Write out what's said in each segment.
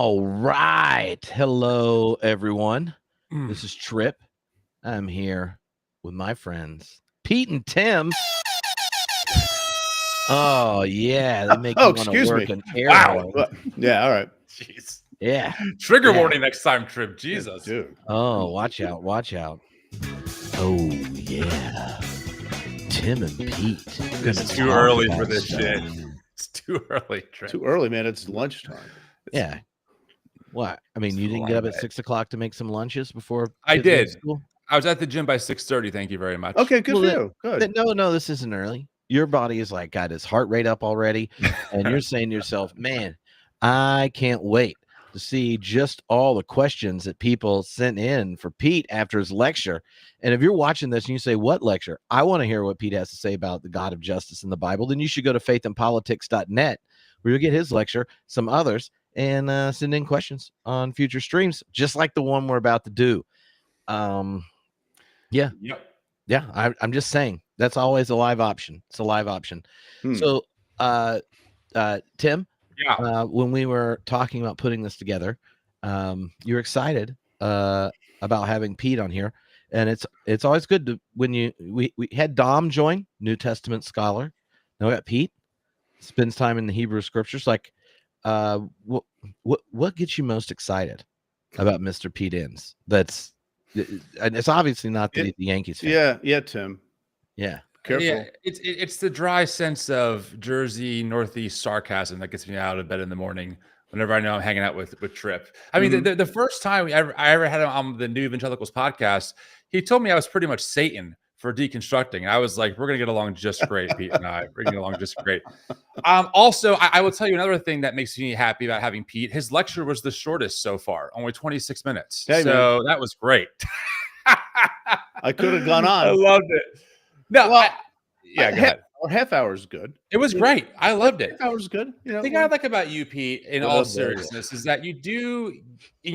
All right. Hello, everyone. Mm. This is Trip. I'm here with my friends, Pete and Tim. Oh, yeah. They make me want to excuse work me. an air Wow. horn. Yeah, all right. Jeez. Yeah. Trigger Yeah. warning next time, Trip. Jesus. Dude. Oh, watch out. Watch out. Oh, yeah. Tim and Pete. It's too early for this shit. It's too early, Trip. Too early, man. It's lunchtime. Yeah. What? I mean, you didn't get up at 6 o'clock to make some lunches before I kids go to did. school? I was at the gym by 6:30. Thank you very much. Okay, good Well, for then- you. Good. No, this isn't early. Your body is like got his heart rate up already, and you're saying to yourself, man, I can't wait to see just all the questions that people sent in for Pete after his lecture. And if you're watching this and you say, what lecture? I want to hear what Pete has to say about the God of justice in the Bible. Then you should go to faithandpolitics.net where you'll get his lecture, some others, and send in questions on future streams, just like the one we're about to do. Yeah. Yep. Yeah, I'm just saying that's always a live option. It's a live option. So, Tim, Yeah. when we were talking about putting this together, you're excited about having Pete on here, and it's always good to when we had Dom join, New Testament scholar. Now we got Pete, spends time in the Hebrew scriptures. Like, what gets you most excited about Mr. Pete Enns? And it's obviously not the Yankees fan. Yeah, Tim. Yeah. Careful. Yeah, it's the dry sense of Jersey Northeast sarcasm that gets me out of bed in the morning whenever I know I'm hanging out with Trip. I mean, the first time I ever had him on the New Evangelicals podcast, he told me I was pretty much Satan for deconstructing. And I was like, we're going to get along just great, Pete and I. We're going to get along just great. Also, I will tell you another thing that makes me happy about having Pete. His lecture was the shortest so far, only 26 minutes. Hey, so that was great. I could have gone on. I loved it. No, Well, go ahead. Half hour is good. It was great. I loved it. Half hour is good. The thing I like about you, Pete, in all seriousness, is that you do,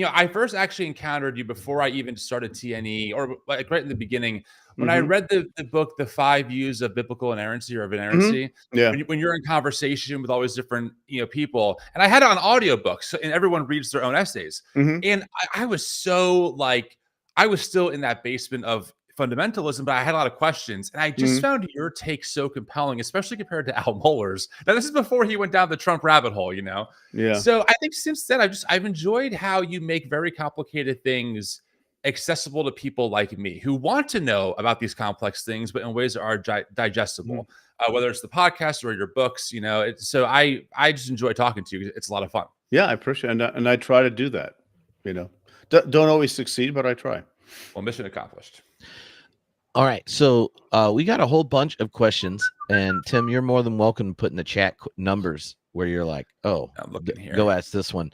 I first actually encountered you before I even started TNE, or like right in the beginning, when I read the book, The 5 Views of Biblical Inerrancy or of Inerrancy. Yeah. When you're in conversation with all these different, people, and I had it on audiobook, so, and everyone reads their own essays. And I was so like, I was still in that basement of fundamentalism, but I had a lot of questions, and I just found your take so compelling, especially compared to Al Mohler's. Now, this is before he went down the Trump rabbit hole, Yeah. So I think since then, I've enjoyed how you make very complicated things accessible to people like me who want to know about these complex things, but in ways that are digestible. Whether it's the podcast or your books, So I just enjoy talking to you. It's a lot of fun. Yeah, I appreciate it, and I try to do that. Don't always succeed, but I try. Well, mission accomplished. All right, so we got a whole bunch of questions, and Tim, you're more than welcome to put in the chat numbers where you're like, oh, I'm looking here. Go ask this one.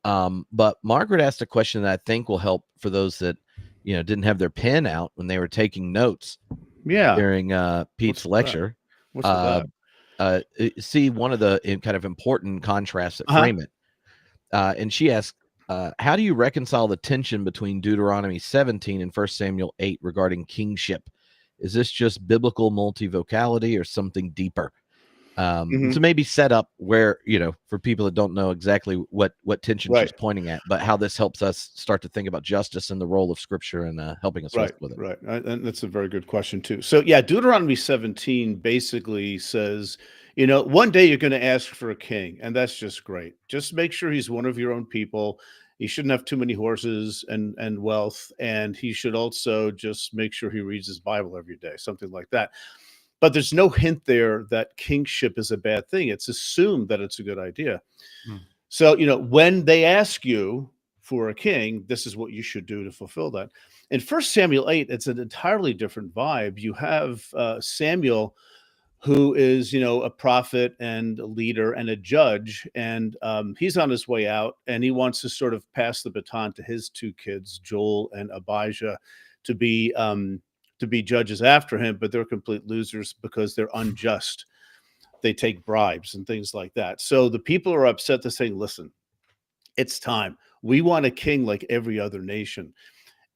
But Margaret asked a question that I think will help for those that didn't have their pen out when they were taking notes. Yeah. During Pete's lecture. What's that? See one of the kind of important contrasts that frame it. And she asked, how do you reconcile the tension between Deuteronomy 17 and 1 Samuel 8 regarding kingship? Is this just biblical multivocality or something deeper? So maybe set up where, for people that don't know exactly what tension she's pointing at, but how this helps us start to think about justice and the role of scripture and helping us with it. Right. And that's a very good question too. So yeah, Deuteronomy 17 basically says, one day you're going to ask for a king, and that's just great. Just make sure he's one of your own people. He shouldn't have too many horses and wealth. And he should also just make sure he reads his Bible every day, something like that. But there's no hint there that kingship is a bad thing. It's assumed that it's a good idea. So, when they ask you for a king, this is what you should do to fulfill that. In 1 Samuel 8, it's an entirely different vibe. You have Samuel, who is, a prophet and a leader and a judge. And he's on his way out, and he wants to sort of pass the baton to his 2 kids, Joel and Abijah, to be judges after him, but they're complete losers because they're unjust. They take bribes and things like that. So the people are upset. They're saying, listen, it's time. We want a king like every other nation.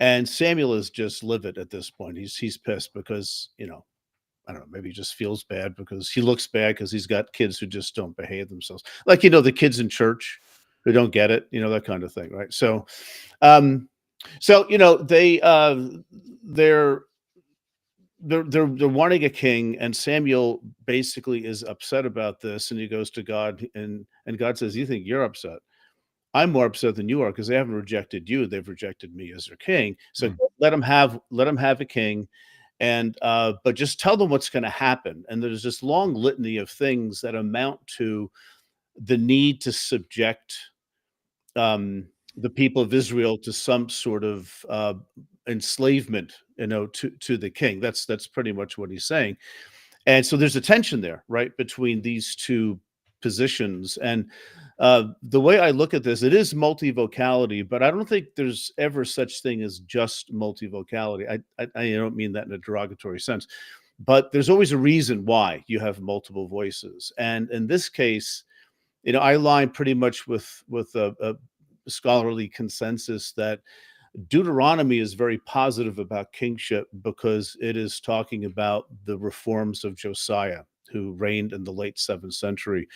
And Samuel is just livid at this point. He's pissed because, I don't know, maybe he just feels bad because he looks bad because he's got kids who just don't behave themselves. Like, the kids in church who don't get it, that kind of thing, right? So, they're wanting a king, and Samuel basically is upset about this, and he goes to God, and God says, "You think you're upset? I'm more upset than you are, because they haven't rejected you; they've rejected me as their king. So let them have a king, and but just tell them what's going to happen." And there's this long litany of things that amount to the need to subject the people of Israel to some sort of enslavement, to the king. That's pretty much what he's saying. And so there's a tension there, right, between these two positions. And the way I look at this, it is multivocality, but I don't think there's ever such thing as just multivocality. I don't mean that in a derogatory sense, but there's always a reason why you have multiple voices. And in this case, I line pretty much with a scholarly consensus that Deuteronomy is very positive about kingship, because it is talking about the reforms of Josiah, who reigned in the late 7th century,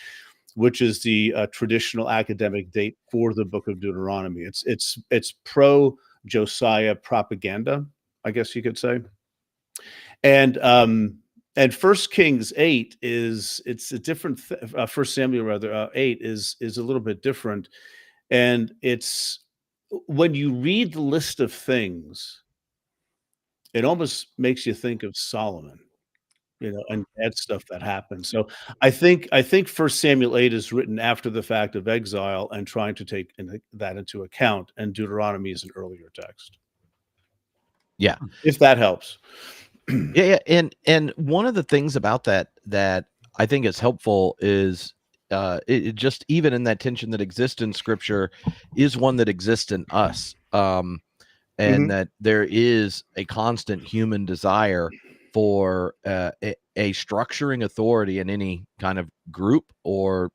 which is the traditional academic date for the book of Deuteronomy. It's pro Josiah propaganda, I guess you could say. And First Kings 8 it's a different. First Samuel 8 is a little bit different, and it's when you read the list of things, it almost makes you think of Solomon, and bad stuff that happened. So I think First Samuel 8 is written after the fact of exile and trying to take that into account, and Deuteronomy is an earlier text. Yeah, if that helps. Yeah, and one of the things about that I think is helpful is it just, even in that tension that exists in Scripture, is one that exists in us, and that there is a constant human desire for a structuring authority in any kind of group or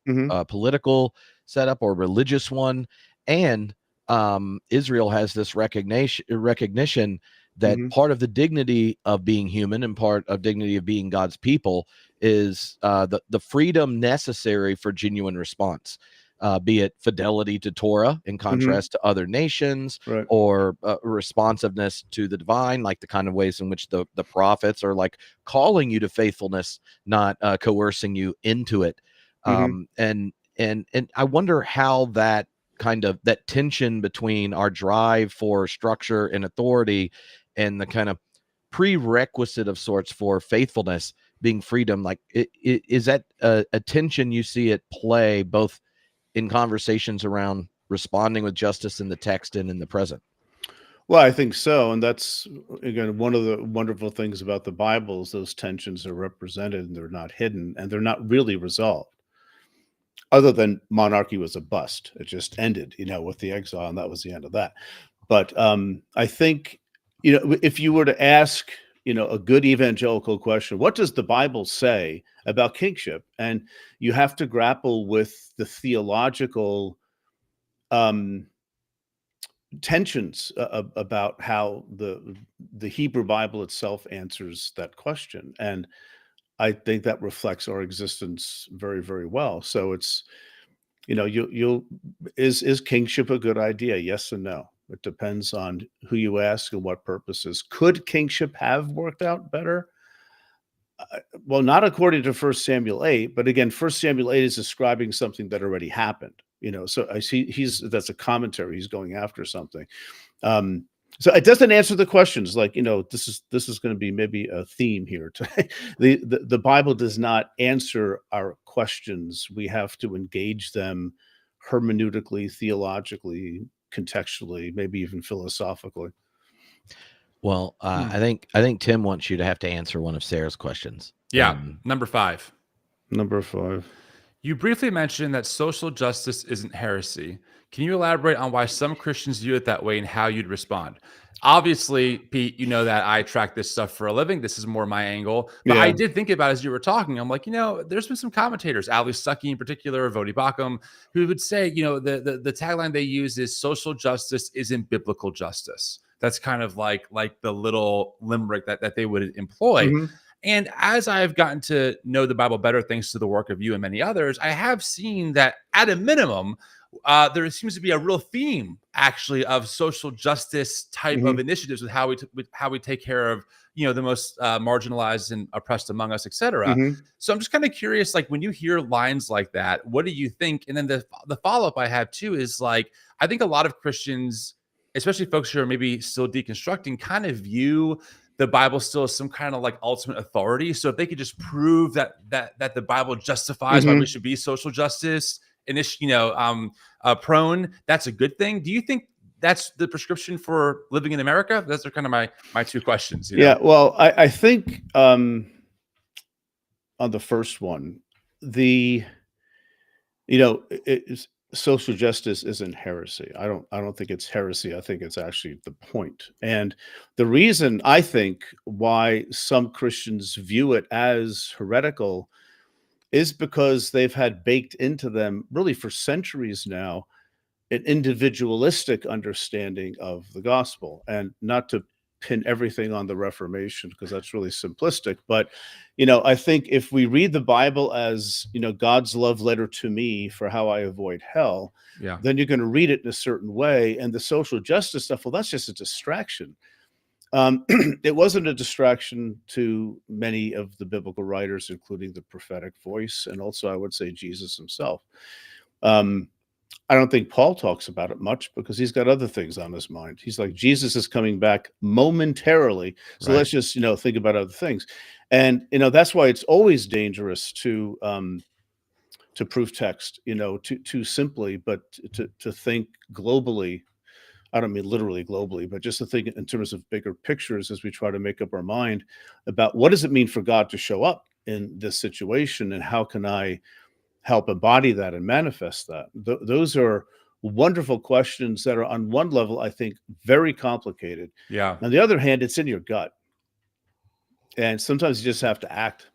political setup or religious one, and Israel has this recognition that part of the dignity of being human and part of dignity of being God's people is the freedom necessary for genuine response, be it fidelity to Torah in contrast to other nations, Right. or responsiveness to the divine, like the kind of ways in which the prophets are like calling you to faithfulness, not coercing you into it. And I wonder how that tension between our drive for structure and authority and the kind of prerequisite of sorts for faithfulness being freedom, like is that a tension you see at play both in conversations around responding with justice in the text and in the present? Well, I think so. And that's, again, one of the wonderful things about the Bible is those tensions are represented, and they're not hidden, and they're not really resolved. Other than monarchy was a bust. It just ended, with the exile, and that was the end of that. But I think, if you were to ask, a good evangelical question, what does the Bible say about kingship? And you have to grapple with the theological tensions about how the Hebrew Bible itself answers that question. And I think that reflects our existence very, very well. So it's, is kingship a good idea? Yes and no. It depends on who you ask and what purposes. Could kingship have worked out better? Well, not according to First Samuel 8, but again, First Samuel 8 is describing something that already happened. So I see that's a commentary. He's going after something. So it doesn't answer the questions. Like, this is going to be maybe a theme here today. The Bible does not answer our questions. We have to engage them hermeneutically, theologically, contextually, maybe even philosophically. Well, I think Tim wants you to have to answer one of Sarah's questions. Yeah. Number 5. Number 5. You briefly mentioned that social justice isn't heresy. Can you elaborate on why some Christians view it that way and how you'd respond? Obviously, Pete, you know that I track this stuff for a living. This is more my angle. But I did think about it as you were talking. I'm like, there's been some commentators, Ali Stuckey in particular, Vodi Bakum, who would say, the tagline they use is social justice isn't biblical justice. That's kind of like the little limerick that they would employ. And as I've gotten to know the Bible better, thanks to the work of you and many others, I have seen that at a minimum, there seems to be a real theme actually of social justice type of initiatives with how we take care of, the most marginalized and oppressed among us, etc. So I'm just kind of curious, like when you hear lines like that, what do you think? And then the follow-up I have too is like, I think a lot of Christians, especially folks who are maybe still deconstructing, kind of view the Bible still as some kind of like ultimate authority. So if they could just prove that the Bible justifies why we should be social justice and this, prone, that's a good thing. Do you think that's the prescription for living in America? Those are kind of my two questions. Yeah, well, I think on the first one, social justice isn't heresy. I don't think it's heresy. I think it's actually the point. And the reason I think why some Christians view it as heretical is because they've had baked into them really for centuries now an individualistic understanding of the gospel. And not to pin everything on the Reformation, because that's really simplistic, but I think if we read the Bible as God's love letter to me for how I avoid hell, then you're going to read it in a certain way. And the social justice stuff, well, that's just a distraction. It wasn't a distraction to many of the biblical writers, including the prophetic voice, and also I would say Jesus himself. I don't think Paul talks about it much because he's got other things on his mind. He's like, Jesus is coming back momentarily. So let's just, think about other things. And, that's why it's always dangerous to prove text, too simply, but to think globally. I don't mean literally globally, but just to think in terms of bigger pictures as we try to make up our mind about what does it mean for God to show up in this situation, and how can I help embody that and manifest that? Those are wonderful questions that are on one level, I think, very complicated. Yeah. On the other hand, it's in your gut. And sometimes you just have to act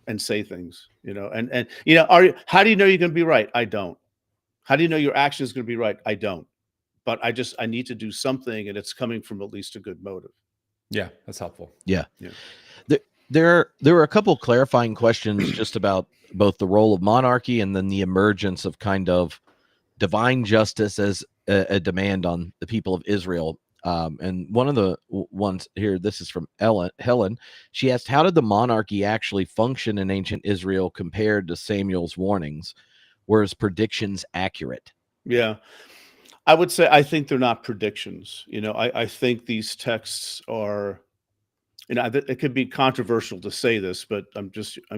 and say things, and how do you know you're going to be right? I don't. How do you know your action is going to be right? I don't. But I need to do something, and it's coming from at least a good motive. Yeah, that's helpful. Yeah. There were a couple clarifying questions just about both the role of monarchy and then the emergence of kind of divine justice as a demand on the people of Israel. And one of the ones here, this is from Helen. She asked, how did the monarchy actually function in ancient Israel compared to Samuel's warnings? Were his predictions accurate? Yeah. I would say I think they're not predictions. I think these texts are, it could be controversial to say this, but I'm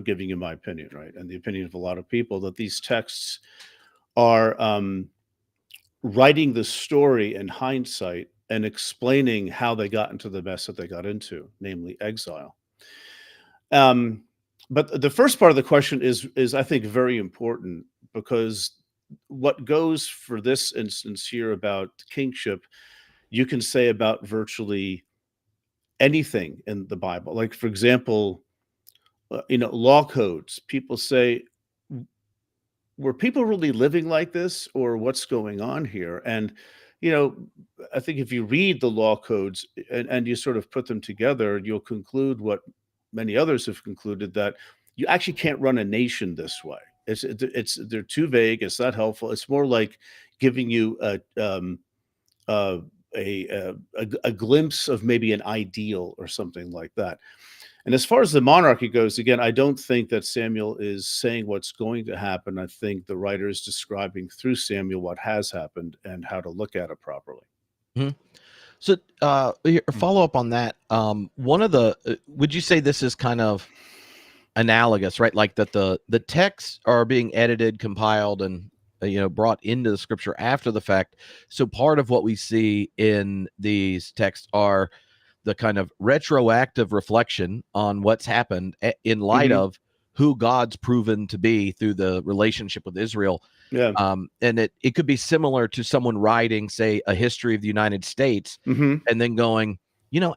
giving you my opinion, right? And the opinion of a lot of people, that these texts are writing the story in hindsight and explaining how they got into the mess that they got into, namely exile. But the first part of the question is I think very important, because what goes for this instance here about kingship, you can say about virtually anything in the Bible. Like, for example, law codes. People say, were people really living like this, or what's going on here? And, I think if you read the law codes and you sort of put them together, you'll conclude what many others have concluded, that you actually can't run a nation this way. They're too vague. It's not helpful. It's more like giving you a glimpse of maybe an ideal or something like that. And as far as the monarchy goes, again, I don't think that Samuel is saying what's going to happen. I think the writer is describing through Samuel what has happened and how to look at it properly. Mm-hmm. So follow up on that. One of the, would you say this is kind of analogous, right? Like that the texts are being edited, compiled, and brought into the scripture after the fact. So part of what we see in these texts are the kind of retroactive reflection on what's happened in light of who God's proven to be through the relationship with Israel. Yeah. And it could be similar to someone writing, say, a history of the United States, and then going,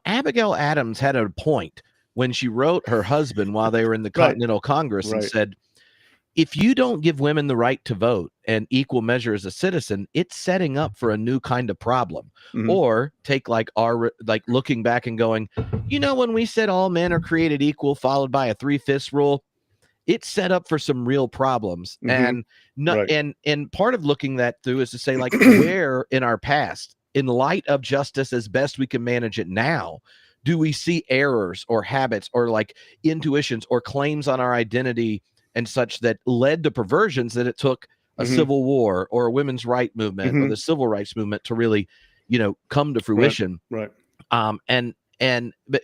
Abigail Adams had a point when she wrote her husband while they were in the Continental Congress and said, if you don't give women the right to vote and equal measure as a citizen, it's setting up for a new kind of problem. Or take like looking back and going, when we said all men are created equal, followed by a 3/5 rule, it's set up for some real problems. And not Right. and part of looking that through is to say, like, where in our past, in light of justice as best we can manage it now, do we see errors or habits or like intuitions or claims on our identity and such that led to perversions that it took a civil war or a women's right movement or the civil rights movement to really, come to fruition. Right.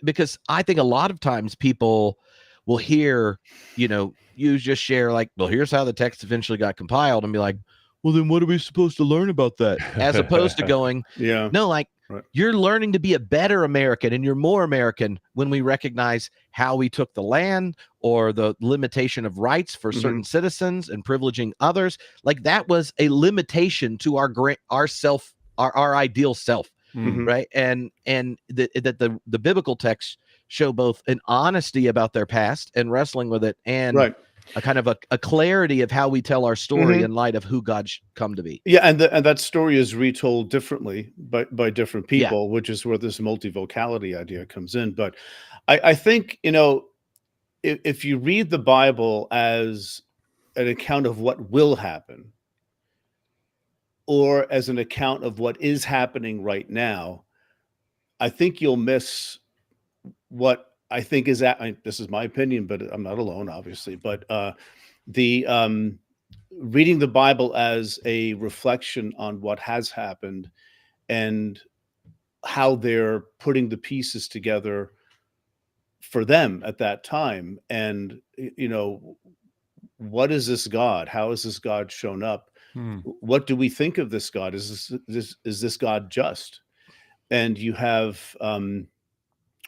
Because I think a lot of times people will hear, you just share like, well, here's how the text eventually got compiled, and be like, well, then what are we supposed to learn about that? As opposed to going, no, like, you're learning to be a better American, and you're more American when we recognize how we took the land or the limitation of rights for certain citizens and privileging others. Like, that was a limitation to our ideal self. Right. And that the biblical texts show both an honesty about their past and wrestling with it, and a kind of a clarity of how we tell our story in light of who God's come to be. Yeah, and that story is retold differently by different people, which is where this multivocality idea comes in. But I think, if you read the Bible as an account of what will happen, or as an account of what is happening right now, I think you'll miss what I think is this is my opinion, but I'm not alone, obviously. But the reading the Bible as a reflection on what has happened and how they're putting the pieces together for them at that time, and what is this God? How has this God shown up? What do we think of this God? Is this God just? And you have,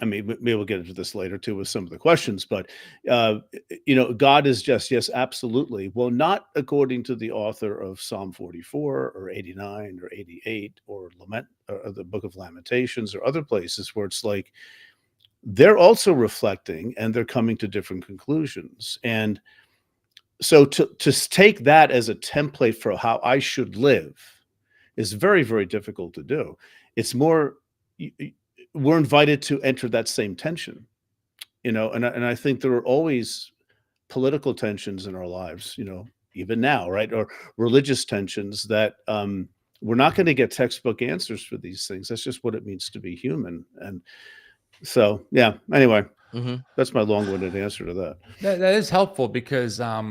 maybe we'll get into this later too with some of the questions, but God is just. Yes, absolutely. Well, not according to the author of Psalm 44 or 89 or 88 or the Book of Lamentations or other places where it's like they're also reflecting and they're coming to different conclusions. And so to take that as a template for how I should live is very, very difficult to do. It's more, we're invited to enter that same tension, and I think there are always political tensions in our lives, even now, right? Or religious tensions that we're not going to get textbook answers for these things. That's just what it means to be human. And so, yeah, anyway. That's my long-winded answer to that. That is helpful because, I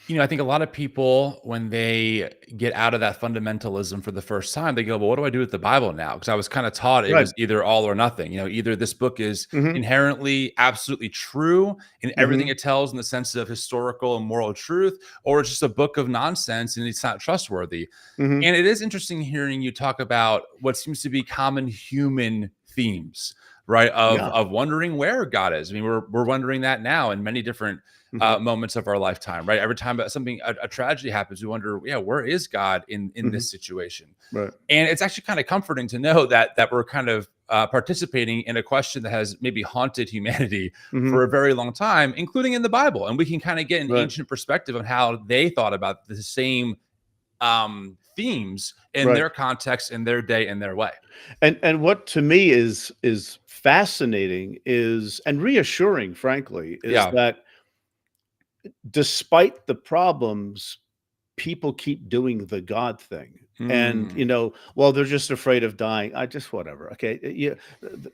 think a lot of people, when they get out of that fundamentalism for the first time, they go, well, what do I do with the Bible now? Because I was kind of taught it was either all or nothing. Either this book is inherently absolutely true in everything it tells in the sense of historical and moral truth, or it's just a book of nonsense and it's not trustworthy. And it is interesting hearing you talk about what seems to be common human themes, right? Of wondering where God is. I mean, we're wondering that now in many different moments of our lifetime, right? Every time a tragedy happens, we wonder, where is God in this situation? Right. And it's actually kind of comforting to know that we're kind of participating in a question that has maybe haunted humanity for a very long time, including in the Bible. And we can kind of get an ancient perspective on how they thought about the same themes in their context, in their day, in their way. And what to me is fascinating and reassuring, frankly, is that despite the problems, people keep doing the God thing. And they're just afraid of dying. Whatever. Okay.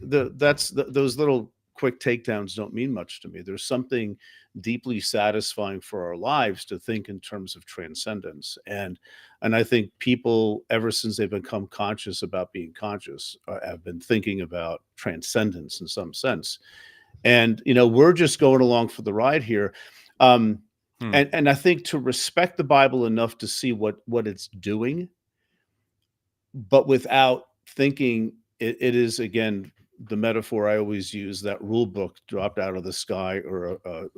Those little quick takedowns don't mean much to me. There's something deeply satisfying for our lives to think in terms of transcendence. And I think people, ever since they've become conscious about being conscious, have been thinking about transcendence in some sense. And, we're just going along for the ride here. And I think to respect the Bible enough to see what it's doing, but without thinking it is, again, the metaphor I always use, that rule book dropped out of the sky, or a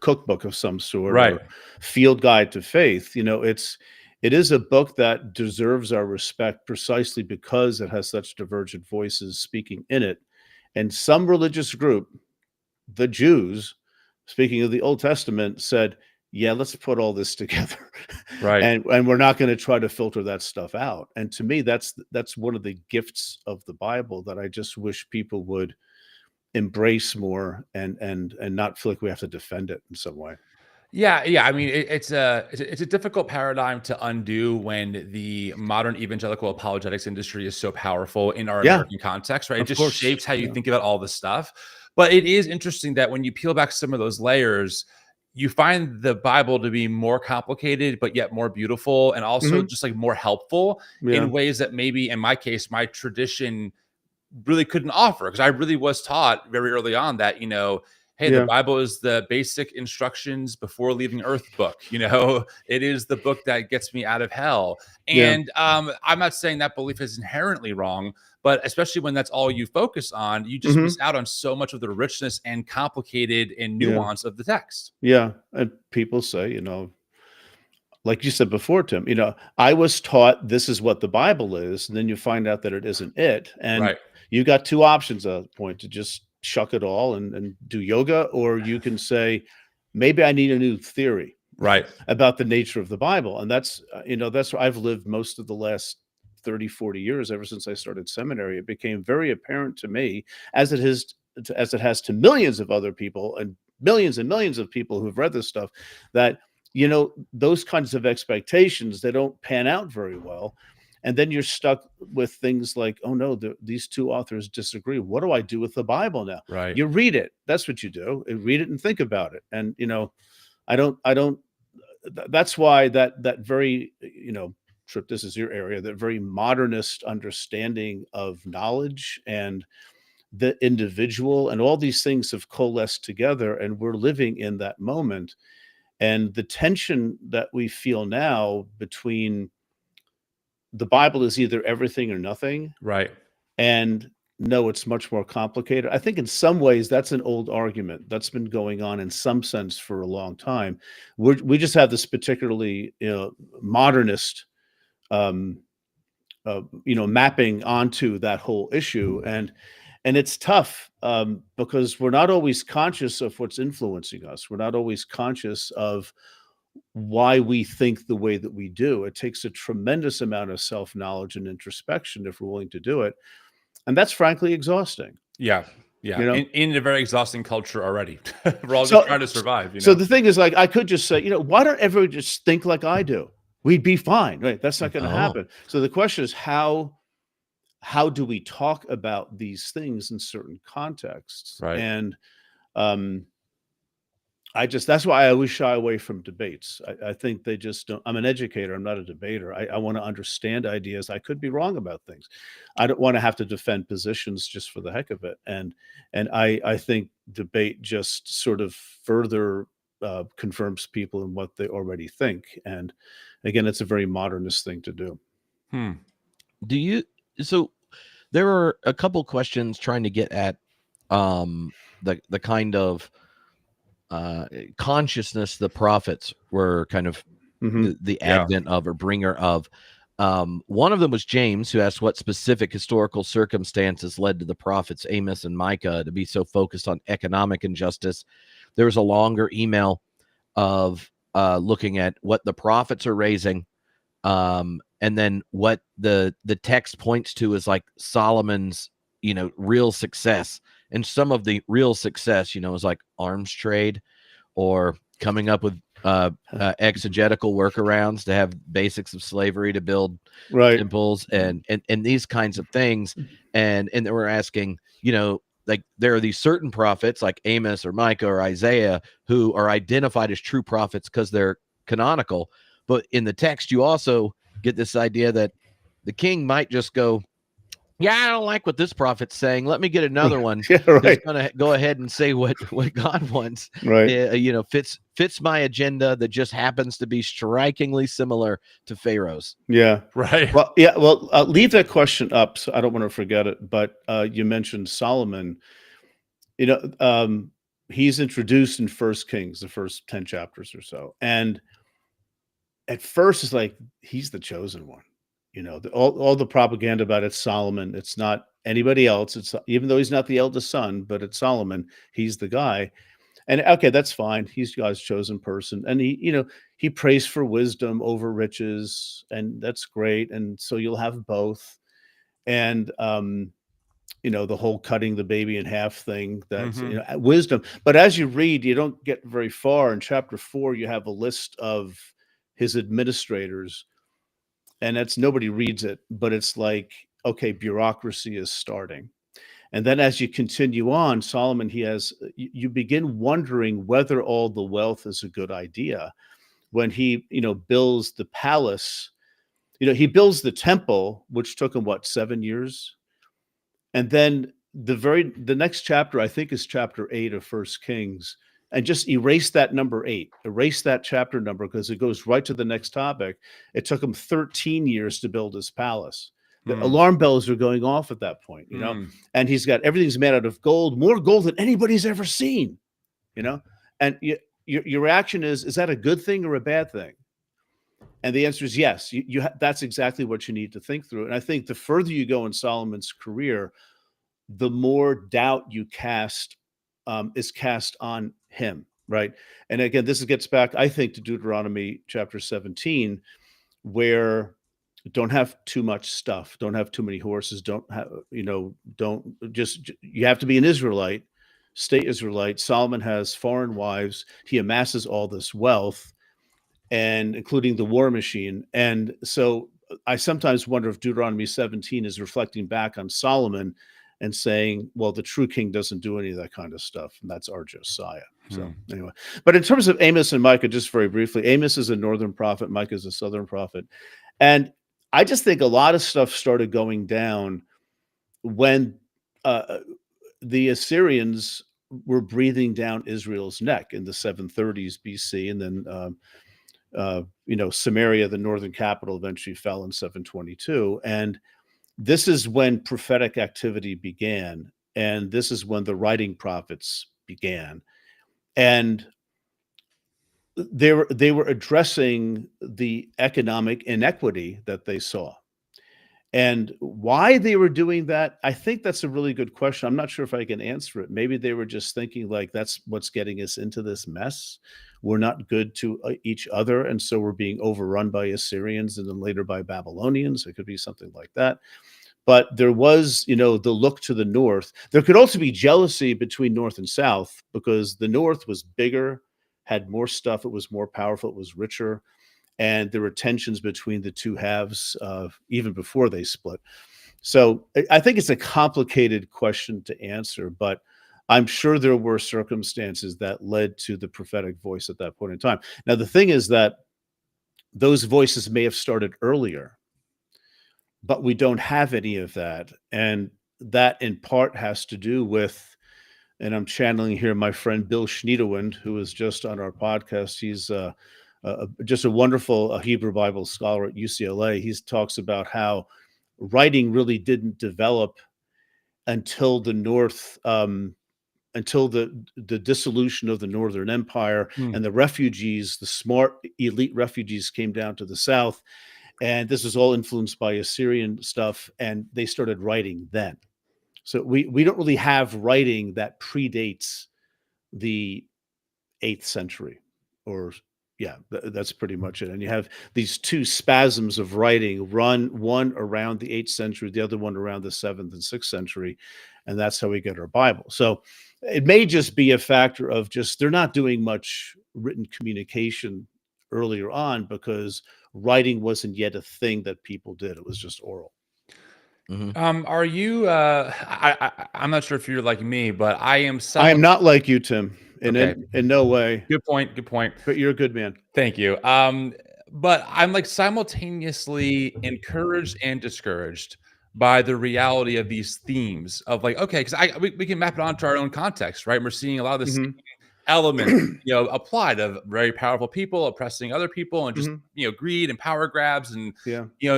cookbook of some sort, right? Or field guide to faith. It is a book that deserves our respect precisely because it has such divergent voices speaking in it. And some religious group, the Jews, speaking of the Old Testament, said, let's put all this together. Right. And we're not going to try to filter that stuff out. And to me, that's one of the gifts of the Bible that I just wish people would embrace more and not feel like we have to defend it in some way. Yeah. I mean, it's a difficult paradigm to undo when the modern evangelical apologetics industry is so powerful in our Yeah, American context, right? It of just course. shapes how you Yeah. think about all this stuff. But it is interesting that when you peel back some of those layers, you find the Bible to be more complicated, but yet more beautiful, and also Mhm. just like more helpful Yeah. in ways that maybe, in my case, my tradition really couldn't offer, because I really was taught very early on that, hey, the Yeah. Bible is the basic instructions before leaving Earth book. It is the book that gets me out of hell. Yeah. And I'm not saying that belief is inherently wrong, but especially when that's all you focus on, you just Mhm. miss out on so much of the richness and complicated and Yeah. nuance of the text. Yeah. And people say, like you said before, Tim, I was taught this is what the Bible is, and then you find out that it isn't it. And Right. you got two options at that point: to just shuck it all and do yoga, or you can say, maybe I need a new theory Right. about the nature of the Bible. And that's where I've lived most of the last 30, 40 years, ever since I started seminary. It became very apparent to me, as it has to millions of other people and millions of people who've read this stuff, that those kinds of expectations, they don't pan out very well. And then you're stuck with things like, oh no, these two authors disagree. What do I do with the Bible now? Right. You read it. That's what you do. You read it and think about it. And I don't that's why that very, Trip, this is your area, that very modernist understanding of knowledge and the individual and all these things have coalesced together, and we're living in that moment. And the tension that we feel now between the Bible is either everything or nothing, Right. and no, it's much more complicated. I think in some ways that's an old argument that's been going on in some sense for a long time. We just have this particularly modernist um, mapping onto that whole issue, and it's tough because we're not always conscious of what's influencing us. We're not always conscious of why we think the way that we do. It takes a tremendous amount of self-knowledge and introspection if we're willing to do it, and that's frankly exhausting. Yeah. Yeah. In a very exhausting culture already. We're all just So, trying to survive, so the thing is, like, I could just say, why don't everyone just think like I do? We'd be fine, right? That's not going to Oh, happen. So the question is, how do we talk about these things in certain contexts? Right. And um, that's why I always shy away from debates. I think they just don't. I'm an educator. I'm not a debater. I want to understand ideas. I could be wrong about things. I don't want to have to defend positions just for the heck of it. And I think debate just sort of further confirms people in what they already think. And again, it's a very modernist thing to do. do you? So there are a couple questions trying to get at the kind of consciousness the prophets were kind of the Yeah. advent of or bringer of. One of them was James, who asked what specific historical circumstances led to the prophets Amos and Micah to be so focused on economic injustice. There was a longer email of looking at what the prophets are raising, and then what the text points to is like Solomon's real success. And some of the real success is like arms trade or coming up with exegetical workarounds to have basics of slavery to build Right. temples and these kinds of things. And then we're asking, like there are these certain prophets like Amos or Micah or Isaiah who are identified as true prophets because they're canonical. But in the text, you also get this idea that the king might just go, yeah, I don't like what this prophet's saying. Let me get another one Yeah, that's right. going to go ahead and say what God wants. Right. Fits my agenda that just happens to be strikingly similar to Pharaohs. Yeah. Right. Well, yeah. Well, leave that question up. So I don't want to forget it. But you mentioned Solomon. He's introduced in First Kings, the first 10 chapters or so, and at first it's like he's the chosen one. All the propaganda about it's Solomon. It's not anybody else. It's even though he's not the eldest son, but it's Solomon. He's the guy. And okay, that's fine. He's God's chosen person, and he prays for wisdom over riches, and that's great. And so you'll have both. And the whole cutting the baby in half thing, that's Mhm. wisdom. But as you read, you don't get very far. In chapter 4, you have a list of his administrators, and that's, nobody reads it, but it's like, okay, bureaucracy is starting. And then as you continue on, Solomon, you begin wondering whether all the wealth is a good idea. When he, builds the palace, he builds the temple, which took him, what, 7 years? And then the next chapter, I think, is chapter 8 of First Kings, and just erase that number 8, erase that chapter number, because it goes right to the next topic. It took him 13 years to build his palace. The alarm bells are going off at that point, and he's got, everything's made out of gold, more gold than anybody's ever seen, and your reaction is that a good thing or a bad thing? And the answer is yes. That's exactly what you need to think through. And I think the further you go in Solomon's career, the more doubt you is cast on him, right? And again, this gets back, I think, to Deuteronomy chapter 17, where don't have too much stuff, don't have too many horses, don't have, you have to be an Israelite, stay Israelite. Solomon has foreign wives. He amasses all this wealth, and including the war machine. And so I sometimes wonder if Deuteronomy 17 is reflecting back on Solomon and saying, well, the true king doesn't do any of that kind of stuff, and that's our Josiah. So anyway, but in terms of Amos and Micah, just very briefly, Amos is a northern prophet, Micah is a southern prophet. And I just think a lot of stuff started going down when the Assyrians were breathing down Israel's neck in the 730s BC, and then Samaria, the northern capital, eventually fell in 722. And this is when prophetic activity began. And this is when the writing prophets began. And they were addressing the economic inequity that they saw. And why they were doing that, I think that's a really good question. I'm not sure if I can answer it. Maybe they were just thinking, like, that's what's getting us into this mess. We're not good to each other, and so we're being overrun by Assyrians and then later by Babylonians. It could be something like that. But there was, the look to the north. There could also be jealousy between north and south, because the north was bigger, had more stuff, it was more powerful, it was richer. And there were tensions between the two halves even before they split. So I think it's a complicated question to answer, but I'm sure there were circumstances that led to the prophetic voice at that point in time. Now, the thing is that those voices may have started earlier, but we don't have any of that. And that in part has to do with, and I'm channeling here my friend Bill Schniedewind, who was just on our podcast. He's just a wonderful Hebrew Bible scholar at UCLA. He talks about how writing really didn't develop until the North, until the dissolution of the Northern Empire, and the refugees, the smart elite refugees, came down to the South. And this was all influenced by Assyrian stuff, and they started writing then. So we don't really have writing that predates the 8th century, or that's pretty much it. And you have these two spasms of writing, one around the 8th century, the other one around the 7th and 6th century, and that's how we get our Bible. So it may just be a factor of just they're not doing much written communication earlier on, because writing wasn't yet a thing that people did. It was just oral. Are you I'm not sure if you're like me, but I am not like you, Tim. In no way. Good point. But you're a good man. Thank you. But I'm like simultaneously encouraged and discouraged by the reality of these themes of, like, okay, because we can map it onto our own context, right? And we're seeing a lot of the same elements, applied of very powerful people oppressing other people, and just greed and power grabs, and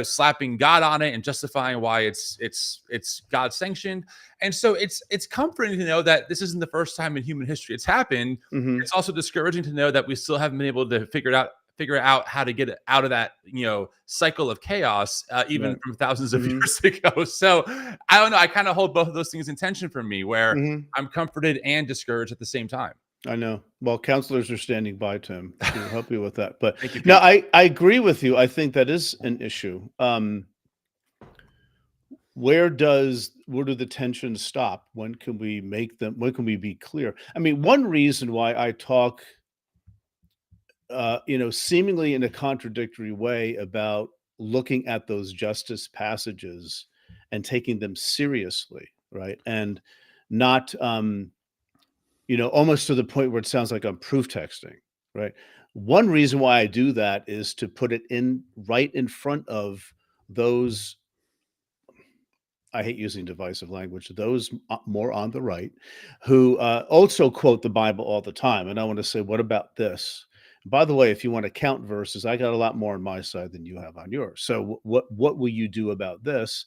slapping God on it and justifying why it's God sanctioned. And so it's comforting to know that this isn't the first time in human history it's happened. It's also discouraging to know that we still haven't been able to figure out how to get it out of that cycle of chaos, even from thousands of years ago. So I don't know, I kind of hold both of those things in tension for me, where I'm comforted and discouraged at the same time. I know. Well, counselors are standing by, Tim, to help you with that. But no, I agree with you. I think that is an issue. where do the tensions stop? When can we make them? When can we be clear? I mean, one reason why I talk, seemingly in a contradictory way about looking at those justice passages and taking them seriously, right? And not, almost to the point where it sounds like I'm proof texting, right? One reason why I do that is to put it right in front of those, I hate using divisive language, those more on the right who also quote the Bible all the time. And I want to say, what about this? By the way, if you want to count verses, I got a lot more on my side than you have on yours. So what will you do about this?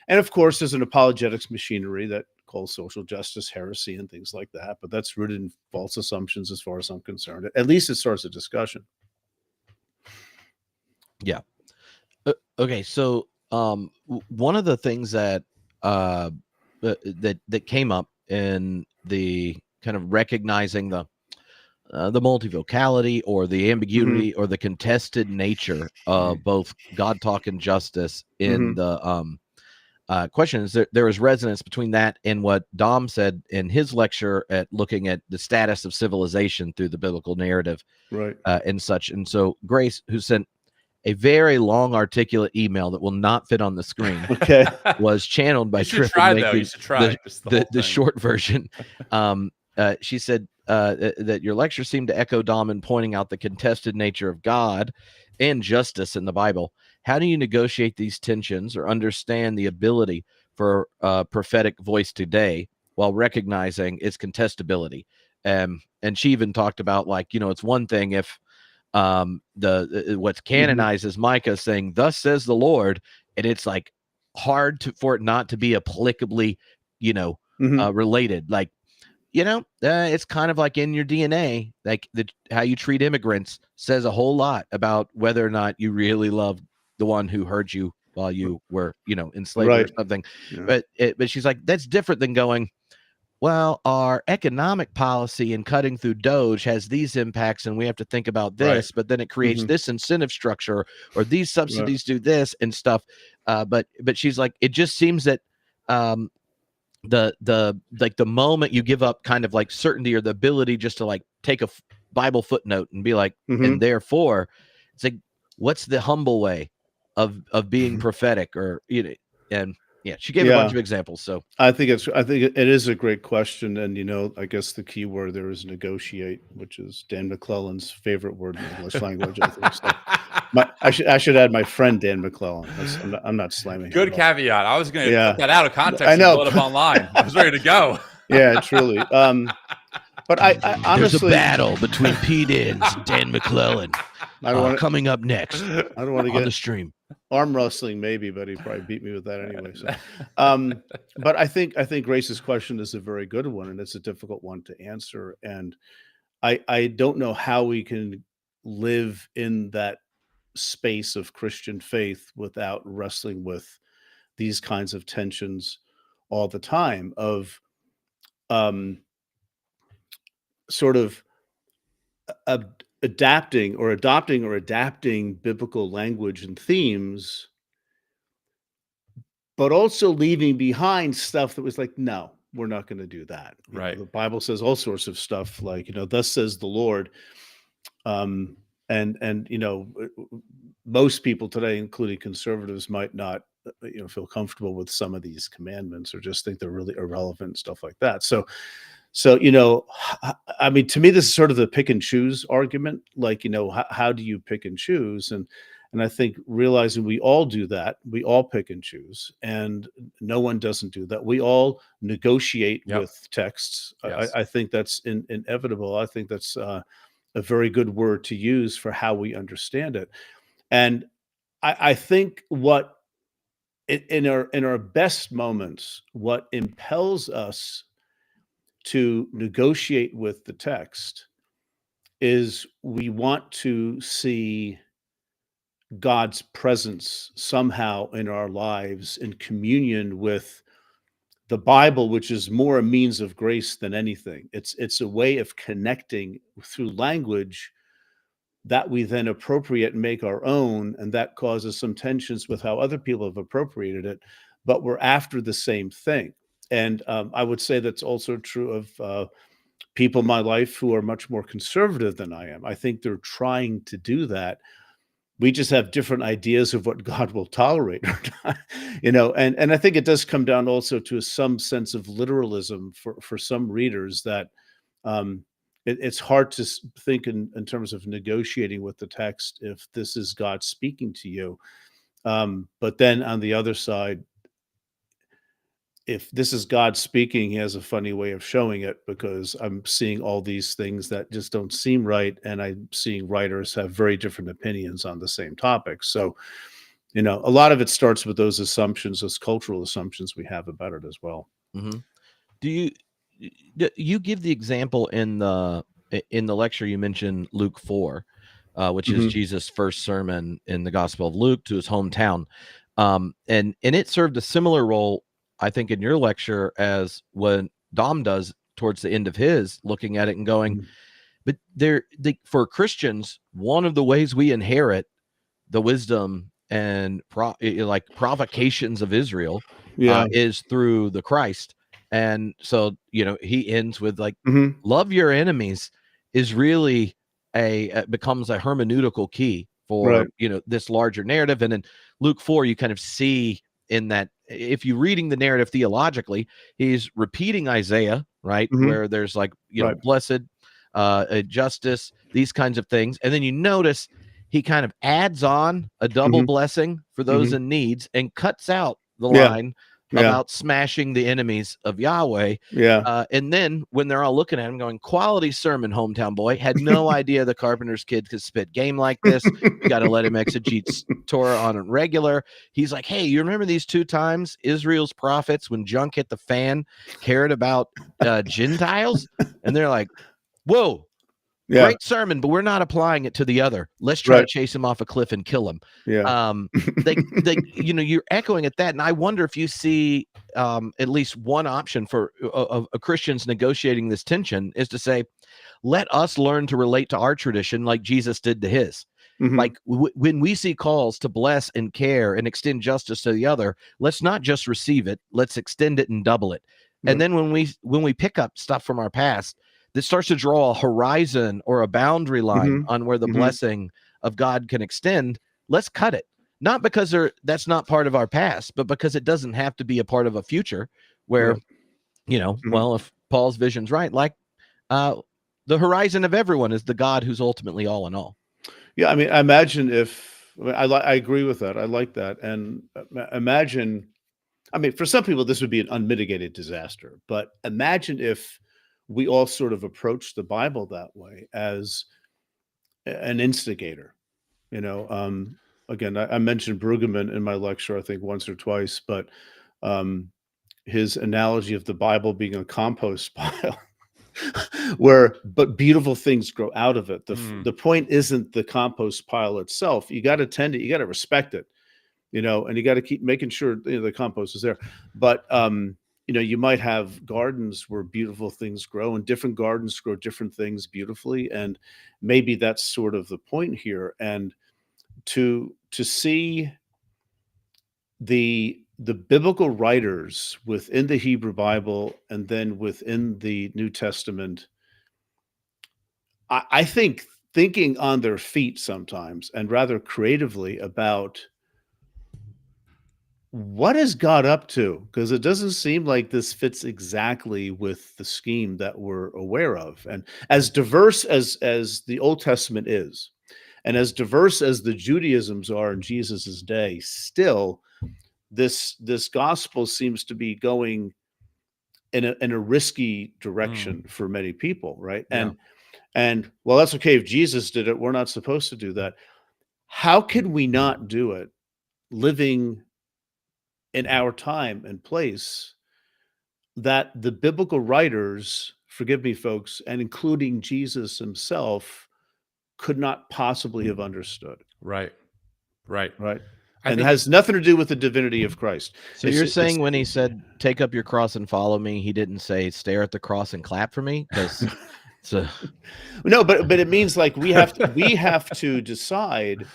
And of course, there's an apologetics machinery that calls social justice heresy and things like that. But that's rooted in false assumptions as far as I'm concerned. At least it starts a discussion. Yeah. Okay. So one of the things that that came up in the kind of recognizing the multivocality or the ambiguity or the contested nature of both God talk and justice in the question is there is resonance between that and what Dom said in his lecture at looking at the status of civilization through the biblical narrative, right? And such. And so Grace, who sent a very long, articulate email that will not fit on the screen, Okay, was channeled by Tripp try, and though. making You should try the short version. She said that your lecture seemed to echo Dom in pointing out the contested nature of God and justice in the Bible. How do you negotiate these tensions or understand the ability for prophetic voice today while recognizing its contestability? And she even talked about, like, it's one thing if what's canonized as Micah saying, "Thus says the Lord," and it's like hard for it not to be applicably, related. Like, it's kind of like in your DNA, like how you treat immigrants says a whole lot about whether or not you really love the one who heard you while you were, enslaved or something. Yeah. But she's like, that's different than going, well, our economic policy and cutting through Doge has these impacts, and we have to think about this, but then it creates this incentive structure, or these subsidies do this and stuff. But she's like, it just seems that the moment you give up kind of like certainty or the ability just to like take a Bible footnote and be like, and therefore, it's like, what's the humble way of being prophetic, or and yeah, she gave a bunch of examples. So I think it is a great question, and I guess the key word there is negotiate, which is Dan McClellan's favorite word in the English language. I think so. I should add my friend Dan McClellan. I'm not slamming. Good caveat. I was going to put that out of context. I know. And blow it up online. I was ready to go. Yeah, truly. But I honestly, there's a battle between Pete Enns and Dan McClellan. Coming up next. I don't want to get on the stream. Arm wrestling, maybe, but he probably beat me with that anyway. So, but I think Grace's question is a very good one, and it's a difficult one to answer. And I don't know how we can live in that space of Christian faith without wrestling with these kinds of tensions all the time of sort of adapting or adapting biblical language and themes, but also leaving behind stuff that was like, no, we're not going to do that. Right. The Bible says all sorts of stuff like, thus says the Lord. And most people today, including conservatives, might not, feel comfortable with some of these commandments or just think they're really irrelevant, stuff like that. So, I mean, to me, this is sort of the pick and choose argument. Like, how do you pick and choose? And I think realizing we all do that, we all pick and choose, and no one doesn't do that. We all negotiate with texts. Yes. I think that's inevitable. I think that's a very good word to use for how we understand it. And I think what in our best moments, what impels us to negotiate with the text is we want to see God's presence somehow in our lives in communion with the Bible, which is more a means of grace than anything. It's a way of connecting through language that we then appropriate and make our own, and that causes some tensions with how other people have appropriated it. but we're after the same thing. And I would say that's also true of people in my life who are much more conservative than I am. I think they're trying to do that. We just have different ideas of what God will tolerate or not, and I think it does come down also to some sense of literalism for some readers that it's hard to think in terms of negotiating with the text if this is God speaking to you. But then on the other side, if this is God speaking, he has a funny way of showing it, because I'm seeing all these things that just don't seem right. And I'm seeing writers have very different opinions on the same topic. So, a lot of it starts with those assumptions, those cultural assumptions we have about it as well. Mm-hmm. You give the example in the lecture, you mentioned Luke 4, which is Jesus' first sermon in the Gospel of Luke to his hometown. And it served a similar role, I think, in your lecture as when Dom does towards the end of his, looking at it and going, but for Christians, one of the ways we inherit the wisdom and provocations of Israel is through the Christ. And so, he ends with love your enemies is really becomes a hermeneutical key for, this larger narrative. And in Luke 4, you kind of see in that, if you're reading the narrative theologically, he's repeating Isaiah, right? Where there's blessed, justice, these kinds of things. And then you notice he kind of adds on a double blessing for those in needs and cuts out the line about smashing the enemies of Yahweh. And then when they're all looking at him going, quality sermon, hometown boy, had no idea the carpenter's kid could spit game like this. You got to let him exegete Torah on a regular. He's like, hey, you remember these 2 times Israel's prophets, when junk hit the fan, cared about Gentiles? And they're like, whoa. Great sermon, but we're not applying it to the other. Let's try to chase him off a cliff and kill him. You're echoing at that. And I wonder if you see at least one option for a Christians negotiating this tension is to say, let us learn to relate to our tradition like Jesus did to his. Like when we see calls to bless and care and extend justice to the other, let's not just receive it, let's extend it and double it. And then when we pick up stuff from our past that starts to draw a horizon or a boundary line on where the blessing of God can extend, let's cut it. Not because that's not part of our past, but because it doesn't have to be a part of a future where, well, if Paul's vision's right, the horizon of everyone is the God who's ultimately all in all. Yeah, I mean, I imagine I agree with that. I like that. And imagine, I mean, for some people, this would be an unmitigated disaster, but imagine if we all sort of approach the Bible that way, as an instigator. Again, I mentioned Brueggemann in my lecture, I think once or twice, but his analogy of the Bible being a compost pile, but beautiful things grow out of it. The point isn't the compost pile itself. You got to tend it, you got to respect it, and you got to keep making sure the compost is there. But you might have gardens where beautiful things grow, and different gardens grow different things beautifully. And maybe that's sort of the point here. And to see the biblical writers within the Hebrew Bible and then within the New Testament, I think thinking on their feet sometimes and rather creatively about what is God up to? Because it doesn't seem like this fits exactly with the scheme that we're aware of. And as diverse as the Old Testament is, and as diverse as the Judaisms are in Jesus's day, still this gospel seems to be going in a risky direction for many people, right? And well, that's okay if Jesus did it. We're not supposed to do that. How can we not do it living in our time and place that the biblical writers, forgive me, folks, and including Jesus himself, could not possibly have understood? Right. And it has nothing to do with the divinity of Christ. So you're saying when he said, take up your cross and follow me, he didn't say stare at the cross and clap for me? Because no, but it means like we have to decide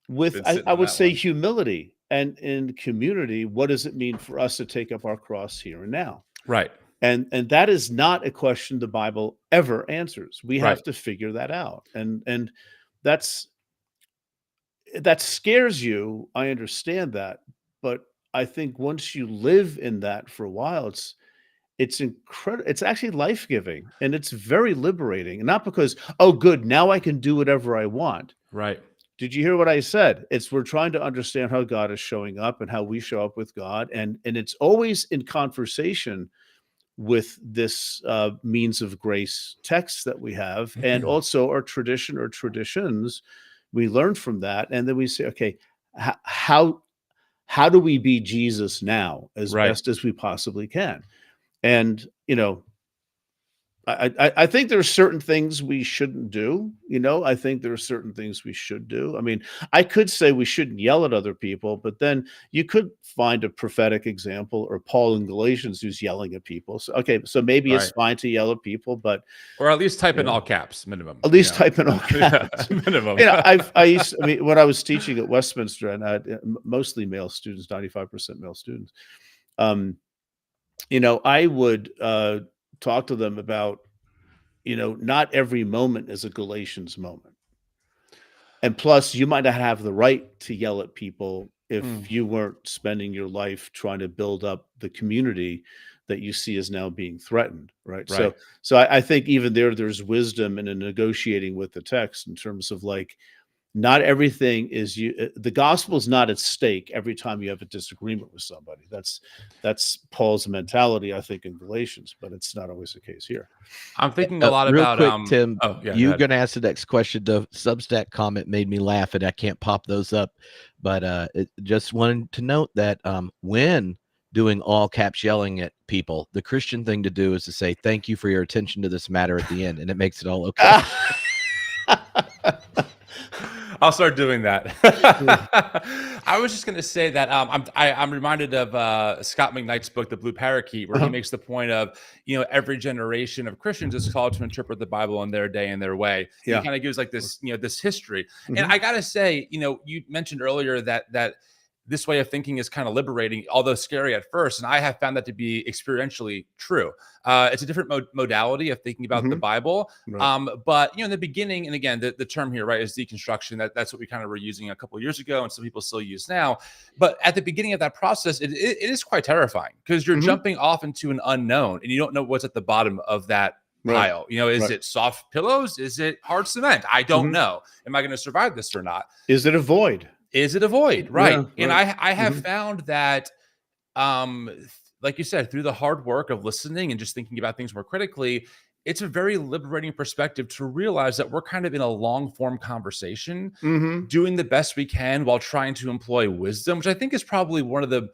with, I would say, humility. And in community, what does it mean for us to take up our cross here and now? Right. And that is not a question the Bible ever answers. We Right. have to figure that out. And that's that scares you. I understand that. But I think once you live in that for a while, it's incredible. It's actually life-giving, and it's very liberating. And not because, oh, good, now I can do whatever I want. Right. Did you hear what I said? It's we're trying to understand how God is showing up and how we show up with God. And it's always in conversation with this means of grace text that we have, and also our tradition or traditions. We learn from that, and then we say, okay, how do we be Jesus now as Right. best as we possibly can? And I think there's certain things we shouldn't do. I think there are certain things we should do. I mean, I could say we shouldn't yell at other people, but then you could find a prophetic example, or Paul in Galatians who's yelling at people. So, okay, so maybe it's fine to yell at people, but or at least type in all caps, minimum. At least type in all caps, minimum. When I was teaching at Westminster, and I had mostly male students, 95% male students. I would talk to them about, not every moment is a Galatians moment. And plus, you might not have the right to yell at people if you weren't spending your life trying to build up the community that you see is now being threatened, right? So I think even there's wisdom in negotiating with the text in terms of like, not everything is the gospel is not at stake every time you have a disagreement with somebody. That's Paul's mentality, I think, in Galatians, but it's not always the case here. I'm thinking a lot real about quick, Tim. You're go gonna ask the next question. The Substack comment made me laugh, and I can't pop those up. But just wanted to note that when doing all caps yelling at people, the Christian thing to do is to say thank you for your attention to this matter at the end, and it makes it all okay. I'll start doing that. I was just going to say that I'm reminded of Scott McKnight's book, The Blue Parakeet, where he makes the point of, every generation of Christians is called to interpret the Bible in their day and their way. He kind of gives like this, this history. And I got to say, you mentioned earlier that this way of thinking is kind of liberating, although scary at first. And I have found that to be experientially true. It's a different modality of thinking about the Bible. Right. But, in the beginning, and again, the term here, right, is deconstruction. That's what we kind of were using a couple of years ago, and some people still use now. But at the beginning of that process, it is quite terrifying, because you're jumping off into an unknown, and you don't know what's at the bottom of that pile. Is it soft pillows? Is it hard cement? I don't know. Am I going to survive this or not? Is it a void? Is it a void? Right. Yeah, and I have found that, like you said, through the hard work of listening and just thinking about things more critically, it's a very liberating perspective to realize that we're kind of in a long form conversation, doing the best we can while trying to employ wisdom, which I think is probably one of the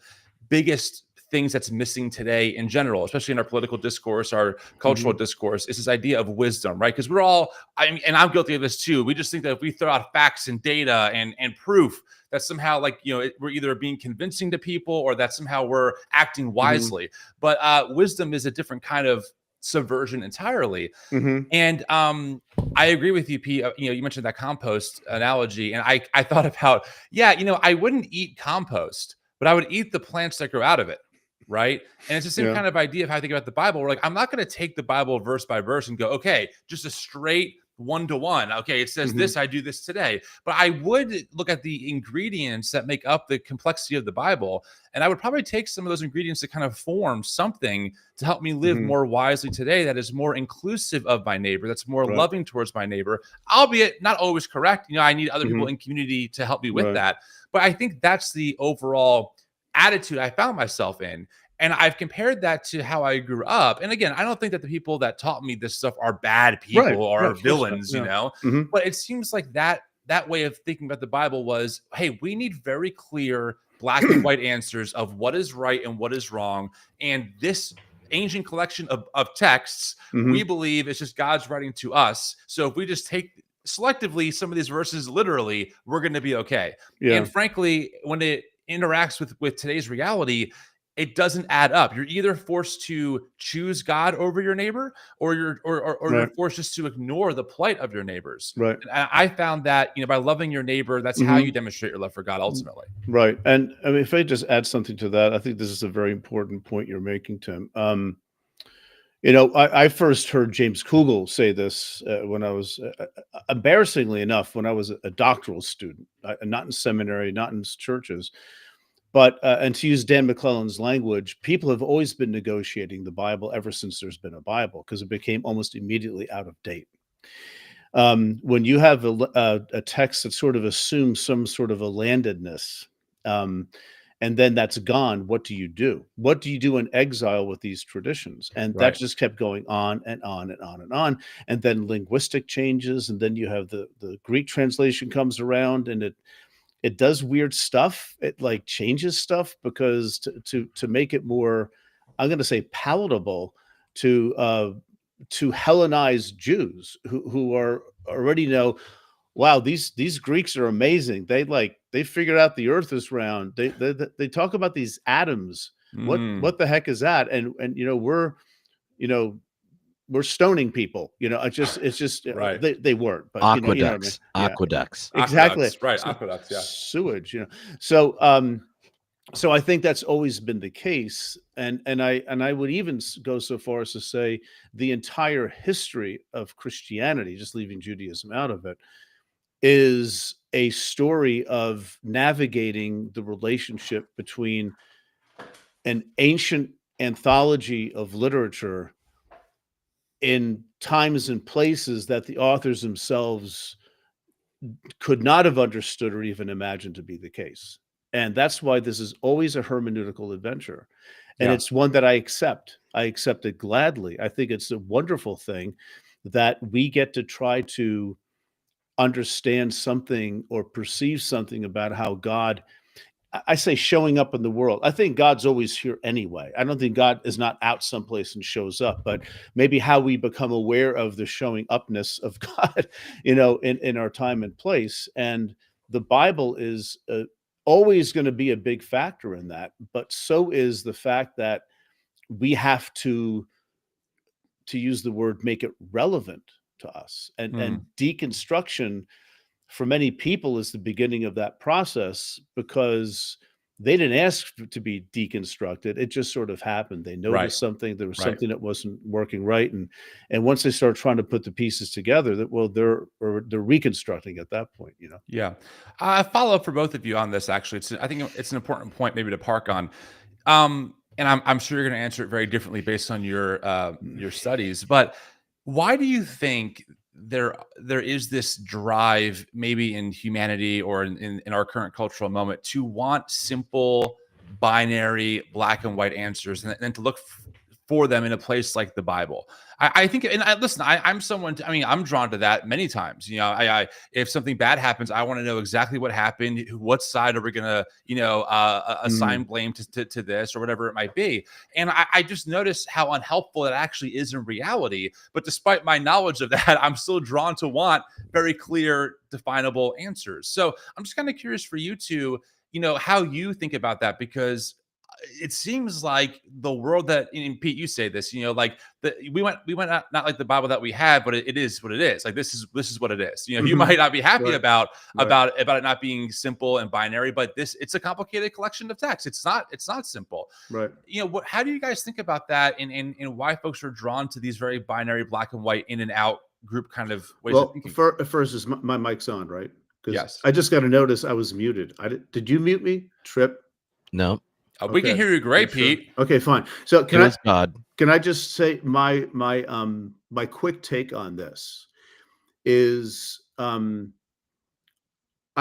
biggest things that's missing today in general, especially in our political discourse, our cultural discourse, is this idea of wisdom, right? Because we're all, and I'm guilty of this too. We just think that if we throw out facts and data and proof, that somehow, like, we're either being convincing to people or that somehow we're acting wisely. But wisdom is a different kind of subversion entirely. And I agree with you, Pete. You mentioned that compost analogy, and I thought about, I wouldn't eat compost, but I would eat the plants that grow out of it. Right. And it's the same kind of idea of how I think about the Bible. We're like, I'm not going to take the Bible verse by verse and go, okay, just a straight 1-to-1. Okay, it says this, I do this today. But I would look at the ingredients that make up the complexity of the Bible. And I would probably take some of those ingredients to kind of form something to help me live more wisely today, that is more inclusive of my neighbor, that's more loving towards my neighbor, albeit not always correct. I need other people in community to help me with that. But I think that's the overall attitude I found myself in. And I've compared that to how I grew up. And again, I don't think that the people that taught me this stuff are bad people or are villains, but it seems like that way of thinking about the Bible was, hey, we need very clear black and white answers of what is right and what is wrong. And this ancient collection of texts, we believe it's just God's writing to us. So if we just take selectively some of these verses literally, we're going to be okay. And frankly, when it interacts with today's reality, it doesn't add up. You're either forced to choose God over your neighbor, or you're you're forced just to ignore the plight of your neighbors. Right. And I found that, by loving your neighbor, that's how you demonstrate your love for God ultimately. Right. And I mean, if I just add something to that, I think this is a very important point you're making, Tim. I first heard James Kugel say this when I was, embarrassingly enough, when I was a doctoral student, not in seminary, not in churches. But, and to use Dan McClellan's language, people have always been negotiating the Bible ever since there's been a Bible, because it became almost immediately out of date. When you have a text that sort of assumes some sort of a landedness, and then that's gone, what do you do? What do you do in exile with these traditions? And that Right. just kept going on and on and on and on. And then linguistic changes, and then you have the Greek translation comes around, and it does weird stuff. It like changes stuff because to make it more, I'm going to say, palatable to Hellenized Jews who are already know, wow, these Greeks are amazing. They figured out the Earth is round. They talk about these atoms. What the heck is that? And we're stoning people. It's just Right. they weren't, but Aqueducts, you know what I mean? Yeah. aqueducts. Exactly. Right. Aqueducts. Yeah. Sewage, So so I think that's always been the case. And I would even go so far as to say the entire history of Christianity, just leaving Judaism out of it, is a story of navigating the relationship between an ancient anthology of literature in times and places that the authors themselves could not have understood or even imagined to be the case. And that's why this is always a hermeneutical adventure. And it's one that I accept. I accept it gladly. I think it's a wonderful thing that we get to try to understand something or perceive something about how God, I say, showing up in the world. I think God's always here anyway. I don't think God is not out someplace and shows up, but maybe how we become aware of the showing upness of God, in our time and place. And the Bible is always going to be a big factor in that. But so is the fact that we have to use the word, make it relevant to us. And deconstruction for many people is the beginning of that process, because they didn't ask to be deconstructed. It just sort of happened. They noticed something, there was something that wasn't working right. And once they start trying to put the pieces together, they're reconstructing at that point, Yeah. I follow up for both of you on this. Actually, I think it's an important point maybe to park on. And I'm sure you're going to answer it very differently based on your studies. But why do you think there is this drive, maybe in humanity or in our current cultural moment, to want simple, binary, black and white answers, and to look for them in a place like the Bible? I think, and listen, I'm someone, I'm drawn to that many times. If something bad happens, I want to know exactly what happened. What side are we going to, assign blame to this or whatever it might be? And I just notice how unhelpful it actually is in reality. But despite my knowledge of that, I'm still drawn to want very clear, definable answers. So I'm just kind of curious for you two, how you think about that, because it seems like the world that, and Pete, you say this, like we went not like the Bible that we have, but it is what it is. Like this is what it is. You might not be happy about it not being simple and binary, but it's a complicated collection of texts. It's not simple. Right. How do you guys think about that, and why folks are drawn to these very binary, black and white, in and out group kind of ways of thinking? First is my mic's on, right? Yes. I just got to notice I was muted. Did you mute me, Trip? No. We can hear you great, Pete. Okay, fine. So can I just say my quick take on this is, I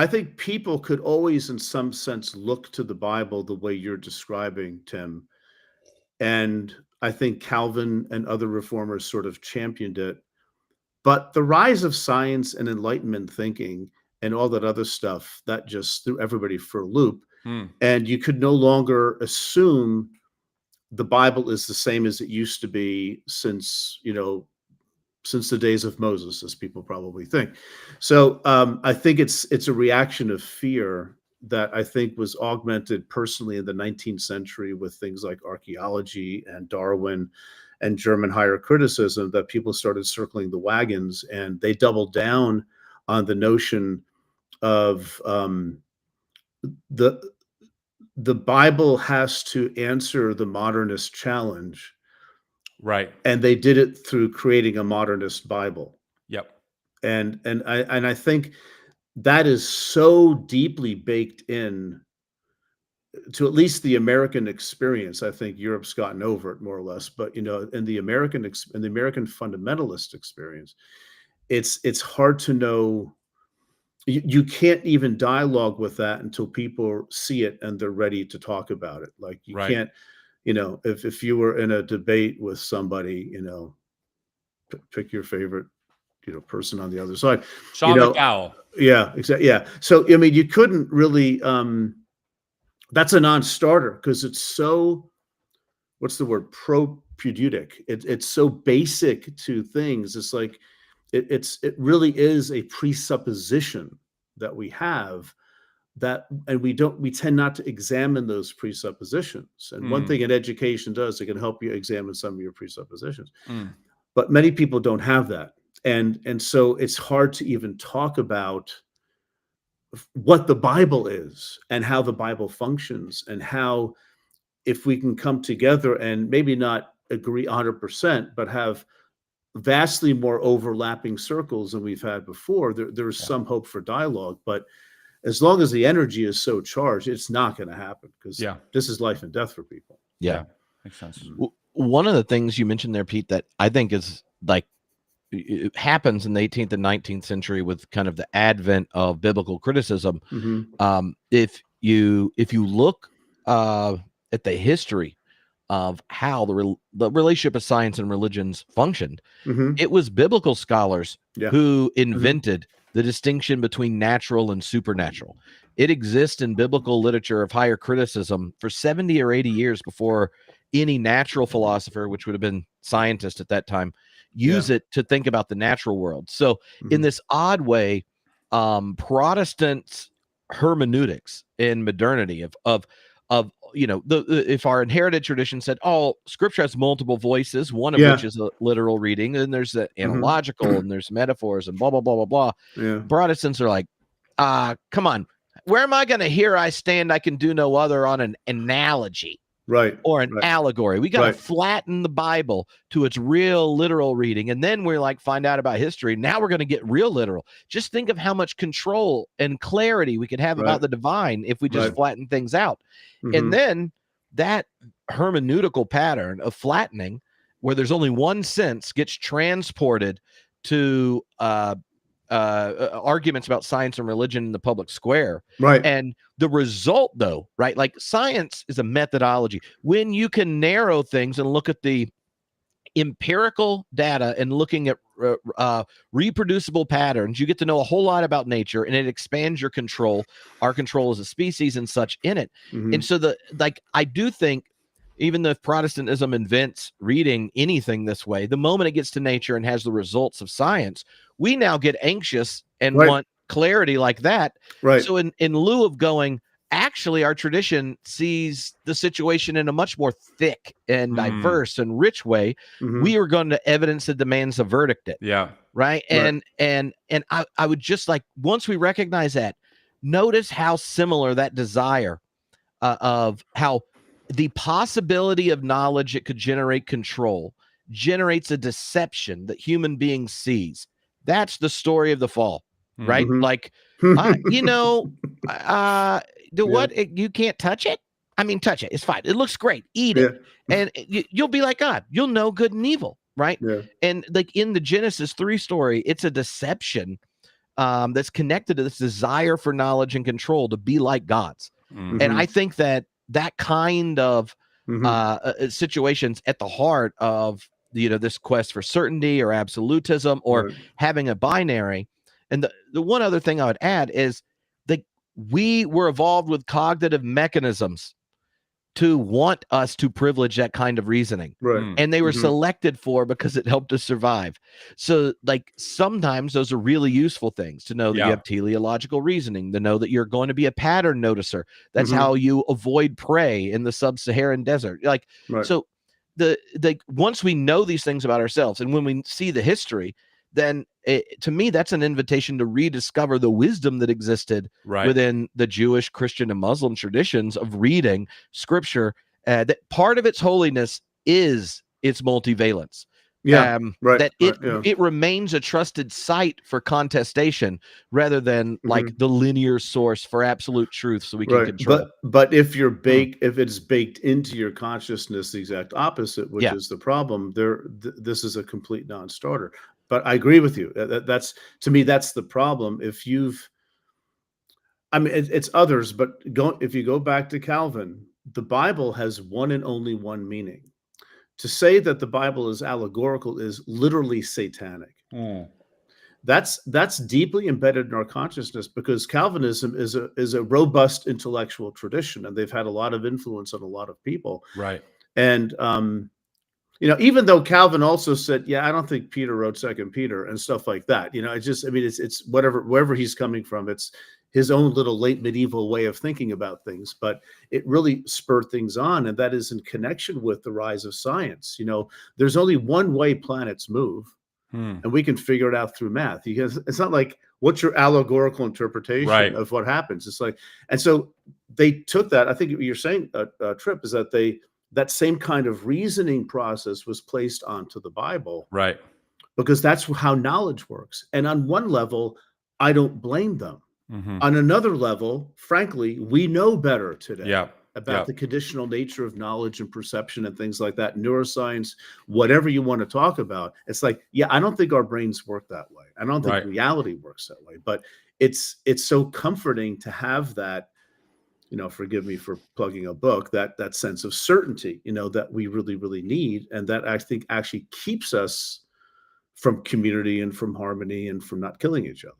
think people could always, in some sense, look to the Bible the way you're describing, Tim. And I think Calvin and other reformers sort of championed it. But the rise of science and Enlightenment thinking and all that other stuff, that just threw everybody for a loop. And you could no longer assume the Bible is the same as it used to be since the days of Moses, as people probably think. So I think it's a reaction of fear that I think was augmented personally in the 19th century with things like archaeology and Darwin and German higher criticism, that people started circling the wagons, and they doubled down on the notion of the Bible has to answer the modernist challenge, Right. and they did it through creating a modernist Bible. Yep. And I think that is so deeply baked in to at least the American experience. I think Europe's gotten over it more or less, but in the American fundamentalist experience, it's hard to know. You can't even dialogue with that until people see it and they're ready to talk about it. Like you Right. can't, if you were in a debate with somebody, pick your favorite, person on the other side. Sean McDowell. Yeah, exactly. Yeah. So I mean, you couldn't really. That's a non-starter because it's so. What's the word? Propedeutic. It's so basic to things. It's like it really is a presupposition that we have, that, and we tend not to examine those presuppositions. And one thing in education does, it can help you examine some of your presuppositions. But many people don't have that. And so it's hard to even talk about what the Bible is and how the Bible functions, and how, if we can come together and maybe not agree 100%, but have vastly more overlapping circles than we've had before, there's some hope for dialogue. But as long as the energy is so charged, it's not going to happen, because this is life and death for people. Yeah. Makes sense. One of the things you mentioned there, Pete, that I think is like, it happens in the 18th and 19th century with kind of the advent of biblical criticism. If you look at the history of how the relationship of science and religions functioned, it was biblical scholars who invented the distinction between natural and supernatural. It exists in biblical literature of higher criticism for 70 or 80 years before any natural philosopher, which would have been scientist at that time, use it to think about the natural world. So in this odd way, Protestants hermeneutics in modernity of if our inherited tradition said, oh, scripture has multiple voices, one of which is a literal reading, and there's the analogical and there's metaphors and blah blah blah blah blah. Protestants are like, come on, where am I going to hear I stand, I can do no other on an analogy? Or an allegory. We got to flatten the Bible to its real literal reading. And then we're like, find out about history. Now we're going to get real literal. Just think of how much control and clarity we could have about the divine if we just flatten things out. And then that hermeneutical pattern of flattening, where there's only one sense, gets transported to arguments about science and religion in the public square. And the result, though, like science is a methodology. When you can narrow things and look at the empirical data and looking at reproducible patterns, you get to know a whole lot about nature, and it expands your control, our control as a species and such in it. And so I do think, even though if Protestantism invents reading anything this way, the moment it gets to nature and has the results of science, we now get anxious and want clarity like that. So in lieu of going, actually, our tradition sees the situation in a much more thick and diverse and rich way, we are going to evidence that demands a verdict. And I would just like, once we recognize that, notice how similar that desire of how the possibility of knowledge it could generate control generates a deception that human beings sees. That's the story of the fall, right? Like, you can't touch it. I mean, touch it. It's fine. It looks great. Eat it. And you'll be like God. You'll know good and evil, right? And like in the Genesis 3 story, it's a deception that's connected to this desire for knowledge and control to be like gods. And I think that kind of situations at the heart of this quest for certainty or absolutism or having a binary. And the one other thing I would add is that we were evolved with cognitive mechanisms to want us to privilege that kind of reasoning. Right. And they were Mhm. selected for because it helped us survive. So like sometimes those are really useful things to know that you have teleological reasoning, to know that you're going to be a pattern noticer. That's Mhm. how you avoid prey in the sub-Saharan desert. Like, Right. so the once we know these things about ourselves and when we see the history, then to me, that's an invitation to rediscover the wisdom that existed within the Jewish, Christian, and Muslim traditions of reading scripture. That part of its holiness is its multivalence. Yeah. Right. That Right. Yeah. it remains a trusted site for contestation rather than like Mhm. the linear source for absolute truth, so we can Right. control. But if you're if it's baked into your consciousness, the exact opposite, which Yeah. is the problem, this is a complete non-starter. But I agree with you. That's to me, that's the problem. If you've, I mean, it's others, but if you go back to Calvin, the Bible has one and only one meaning. To say that the Bible is allegorical is literally satanic. That's deeply embedded in our consciousness because Calvinism is a robust intellectual tradition, and they've had a lot of influence on a lot of people. Right. And you know, even though Calvin also said, "Yeah, I don't think Peter wrote Second Peter" and stuff like that. You know, it's just, I mean, it's wherever he's coming from, it's his own little late medieval way of thinking about things. But it really spurred things on, and that is in connection with the rise of science. You know, there's only one way planets move. And we can figure it out through math. Because it's not like what's your allegorical interpretation of what happens. It's like, and so they took that. I think what you're saying, Trip, is that that same kind of reasoning process was placed onto the Bible, Right? Because that's how knowledge works. And on one level, I don't blame them. Mm-hmm. On another level, frankly, we know better today. Yeah. About the conditional nature of knowledge and perception and things like that, neuroscience, whatever you want to talk about. It's like, yeah, I don't think our brains work that way. I don't think reality works that way. But it's so comforting to have that, you know, forgive me for plugging a book, that sense of certainty, you know, that we really, really need. And that I think actually keeps us from community and from harmony and from not killing each other.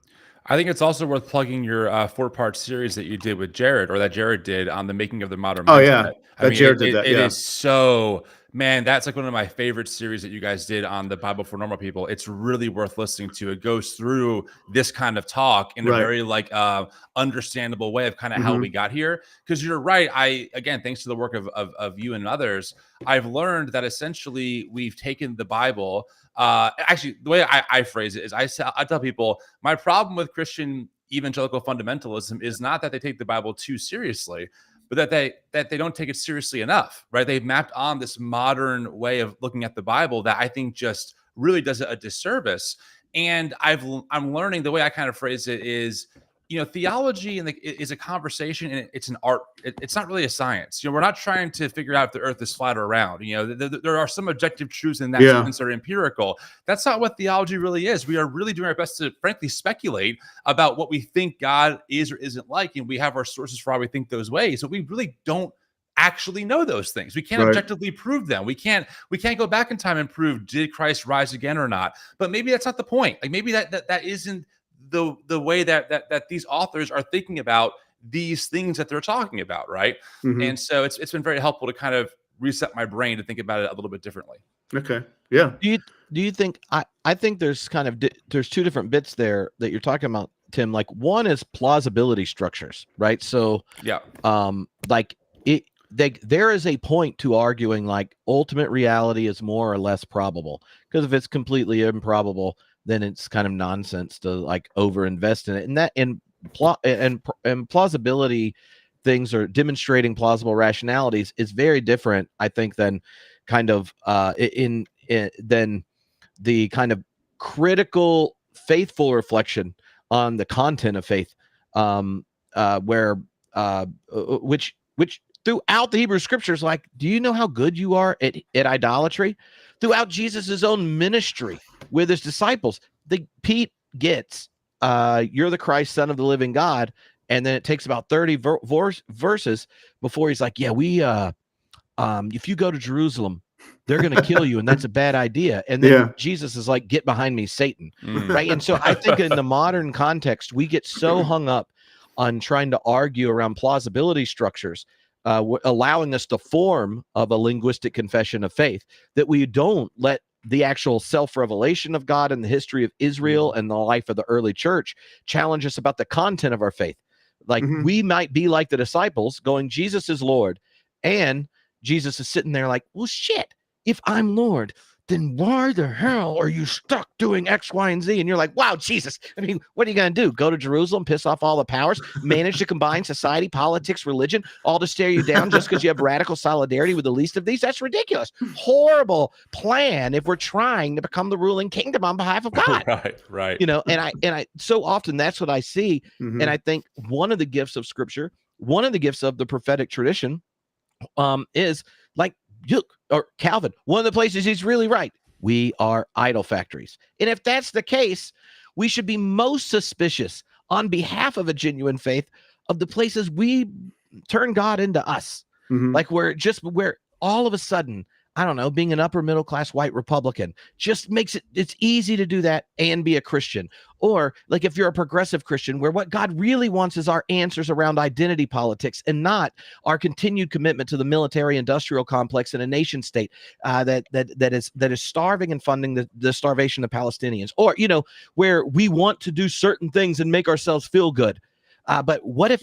I think it's also worth plugging your 4-part series that you did with Jared, or that Jared did on the making of the modern mindset. Oh yeah, I mean, Jared did that. It is so, man, that's like one of my favorite series that you guys did on the Bible for Normal People. It's really worth listening to. It goes through this kind of talk in a very like understandable way of kind of how we got here. Because you're right. Again, thanks to the work of you and others, I've learned that essentially we've taken the Bible. Actually, the way I phrase it is I tell people my problem with Christian evangelical fundamentalism is not that they take the Bible too seriously, but that they don't take it seriously enough, right? They've mapped on this modern way of looking at the Bible that I think just really does it a disservice. And I'm learning, the way I kind of phrase it is, you know, theology is a conversation and it's an art. It's not really a science. You know, we're not trying to figure out if the earth is flat or round. You know, there are some objective truths in that sense that are empirical. That's not what theology really is. We are really doing our best to, frankly, speculate about what we think God is or isn't like. And we have our sources for how we think those ways. So we really don't actually know those things. We can't objectively prove them. We can't go back in time and prove, did Christ rise again or not? But maybe that's not the point. Like maybe that isn't the way that these authors are thinking about these things that they're talking about, right? And so it's been very helpful to kind of reset my brain to think about it a little bit differently. Okay. Yeah. Do you think I think there's kind of there's two different bits there that you're talking about, Tim. Like one is plausibility structures, right? So like there is a point to arguing like ultimate reality is more or less probable, because if it's completely improbable, then it's kind of nonsense to like overinvest in it. And that and plausibility things, or demonstrating plausible rationalities, is very different, I think, than kind of than the kind of critical, faithful reflection on the content of faith, which throughout the Hebrew scriptures, like, do you know how good you are at idolatry? Throughout Jesus's own ministry with his disciples, Pete gets, you're the Christ, Son of the living God. And then it takes about 30 verses before he's like, yeah, if you go to Jerusalem, they're going to kill you, and that's a bad idea. And then Jesus is like, get behind me, Satan. Right. And so I think in the modern context, we get so hung up on trying to argue around plausibility structures allowing us to form of a linguistic confession of faith, that we don't let the actual self-revelation of God and the history of Israel and the life of the early church challenge us about the content of our faith. Like we might be like the disciples going, Jesus is Lord. And Jesus is sitting there like, well, shit, if I'm Lord, then why the hell are you stuck doing X, Y, and Z? And you're like, wow, Jesus. I mean, what are you going to do? Go to Jerusalem, piss off all the powers, manage to combine society, politics, religion, all to stare you down just because you have radical solidarity with the least of these? That's ridiculous. Horrible plan if we're trying to become the ruling kingdom on behalf of God. Right. You know, and I so often that's what I see. And I think one of the gifts of Scripture, one of the gifts of the prophetic tradition, is like Duke or Calvin. One of the places he's really right. We are idol factories. And if that's the case, we should be most suspicious on behalf of a genuine faith of the places we turn God into us. Like where all of a sudden, I don't know, being an upper middle class white Republican just makes it's easy to do that and be a Christian. Or like if you're a progressive Christian, where what God really wants is our answers around identity politics and not our continued commitment to the military industrial complex in a nation state that is starving and funding the starvation of Palestinians. Or, you know, where we want to do certain things and make ourselves feel good. But what if,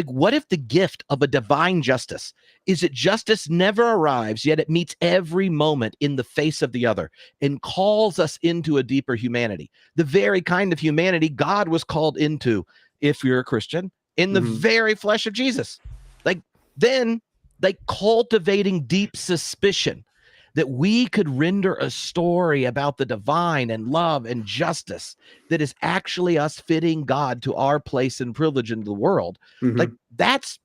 what if the gift of a divine justice is that justice never arrives, yet it meets every moment in the face of the other and calls us into a deeper humanity, the very kind of humanity God was called into, if you're a Christian, in the very flesh of Jesus. Like then, like cultivating deep suspicion that we could render a story about the divine and love and justice that is actually us fitting God to our place and privilege in the world. Like that's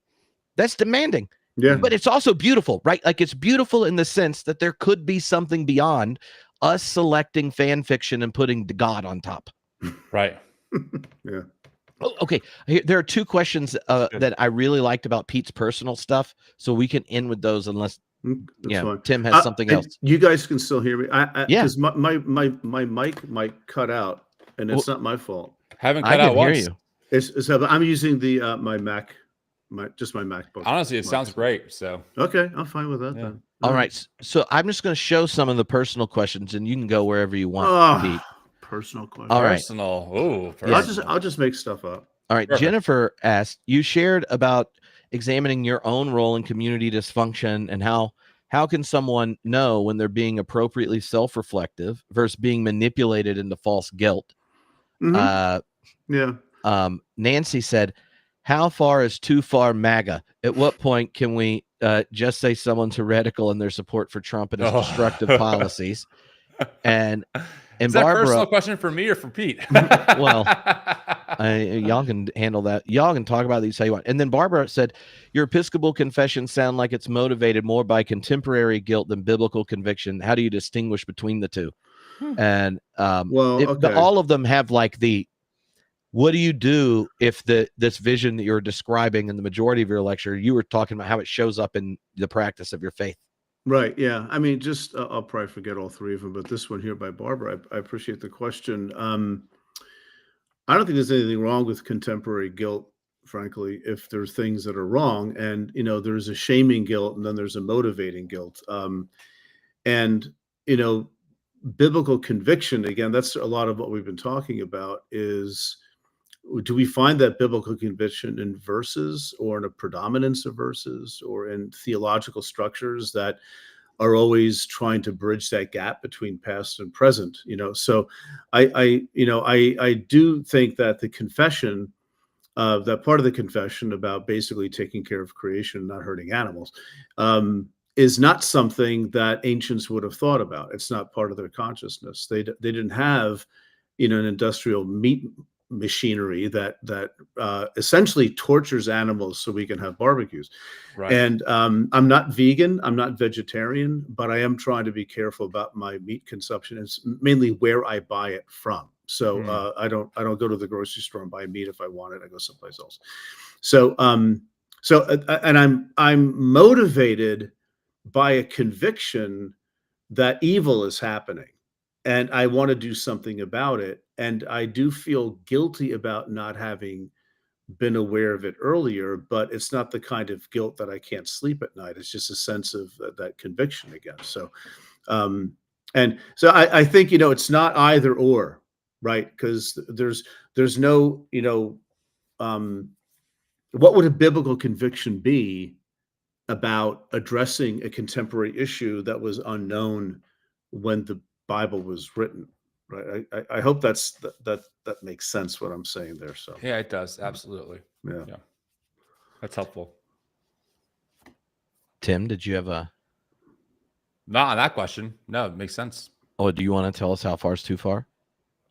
demanding. Yeah. But it's also beautiful, right? Like it's beautiful in the sense that there could be something beyond us selecting fan fiction and putting God on top. Right. Yeah. Oh, okay. There are two questions that I really liked about Pete's personal stuff. So we can end with those unless Fine. Tim has something else. You guys can still hear me. Yeah. Because my mic might cut out, and it's not my fault. Haven't cut out once. You. It's I'm using the my Mac, my MacBook. Honestly, it sounds great. So okay, I'm fine with that then. All right. So I'm just going to show some of the personal questions, and you can go wherever you want. Pete. Personal question. All right. Personal. Ooh, personal. I'll just make stuff up. All right. Perfect. Jennifer asked, you shared about examining your own role in community dysfunction and how can someone know when they're being appropriately self-reflective versus being manipulated into false guilt? Nancy said, how far is too far MAGA? At what point can we just say someone's heretical in their support for Trump and his destructive policies? And is that Barbara, a personal question for me or for Pete? Well, y'all can handle that. Y'all can talk about these how you want. And then Barbara said, your Episcopal confessions sound like it's motivated more by contemporary guilt than biblical conviction. How do you distinguish between the two? And all of them have like what do you do if this vision that you're describing in the majority of your lecture, you were talking about how it shows up in the practice of your faith? Right. Yeah. I mean, just I'll probably forget all three of them, but this one here by Barbara, I appreciate the question. I don't think there's anything wrong with contemporary guilt, frankly, if there's things that are wrong. And, you know, there's a shaming guilt and then there's a motivating guilt. And, you know, biblical conviction, again, that's a lot of what we've been talking about is, do we find that biblical conviction in verses or in a predominance of verses or in theological structures that are always trying to bridge that gap between past and present? You know, so I do think that the confession, that part of the confession about basically taking care of creation, not hurting animals, is not something that ancients would have thought about. It's not part of their consciousness. They didn't have, you know, an industrial meat machinery that essentially tortures animals so we can have barbecues. Right. And I'm not vegan, I'm not vegetarian, but I am trying to be careful about my meat consumption. It's mainly where I buy it from. So I don't go to the grocery store and buy meat if I want it. I go someplace else. So and I'm motivated by a conviction that evil is happening and I want to do something about it. And I do feel guilty about not having been aware of it earlier, but it's not the kind of guilt that I can't sleep at night. It's just a sense of that conviction again. So, and so I think, it's not either or, right? Because there's no, what would a biblical conviction be about addressing a contemporary issue that was unknown when the Bible was written, right? I hope that makes sense what I'm saying there. So Yeah, it does. Absolutely. yeah. That's helpful. Tim, did you have Not on that question. No, it makes sense. Oh, do you want to tell us how far is too far?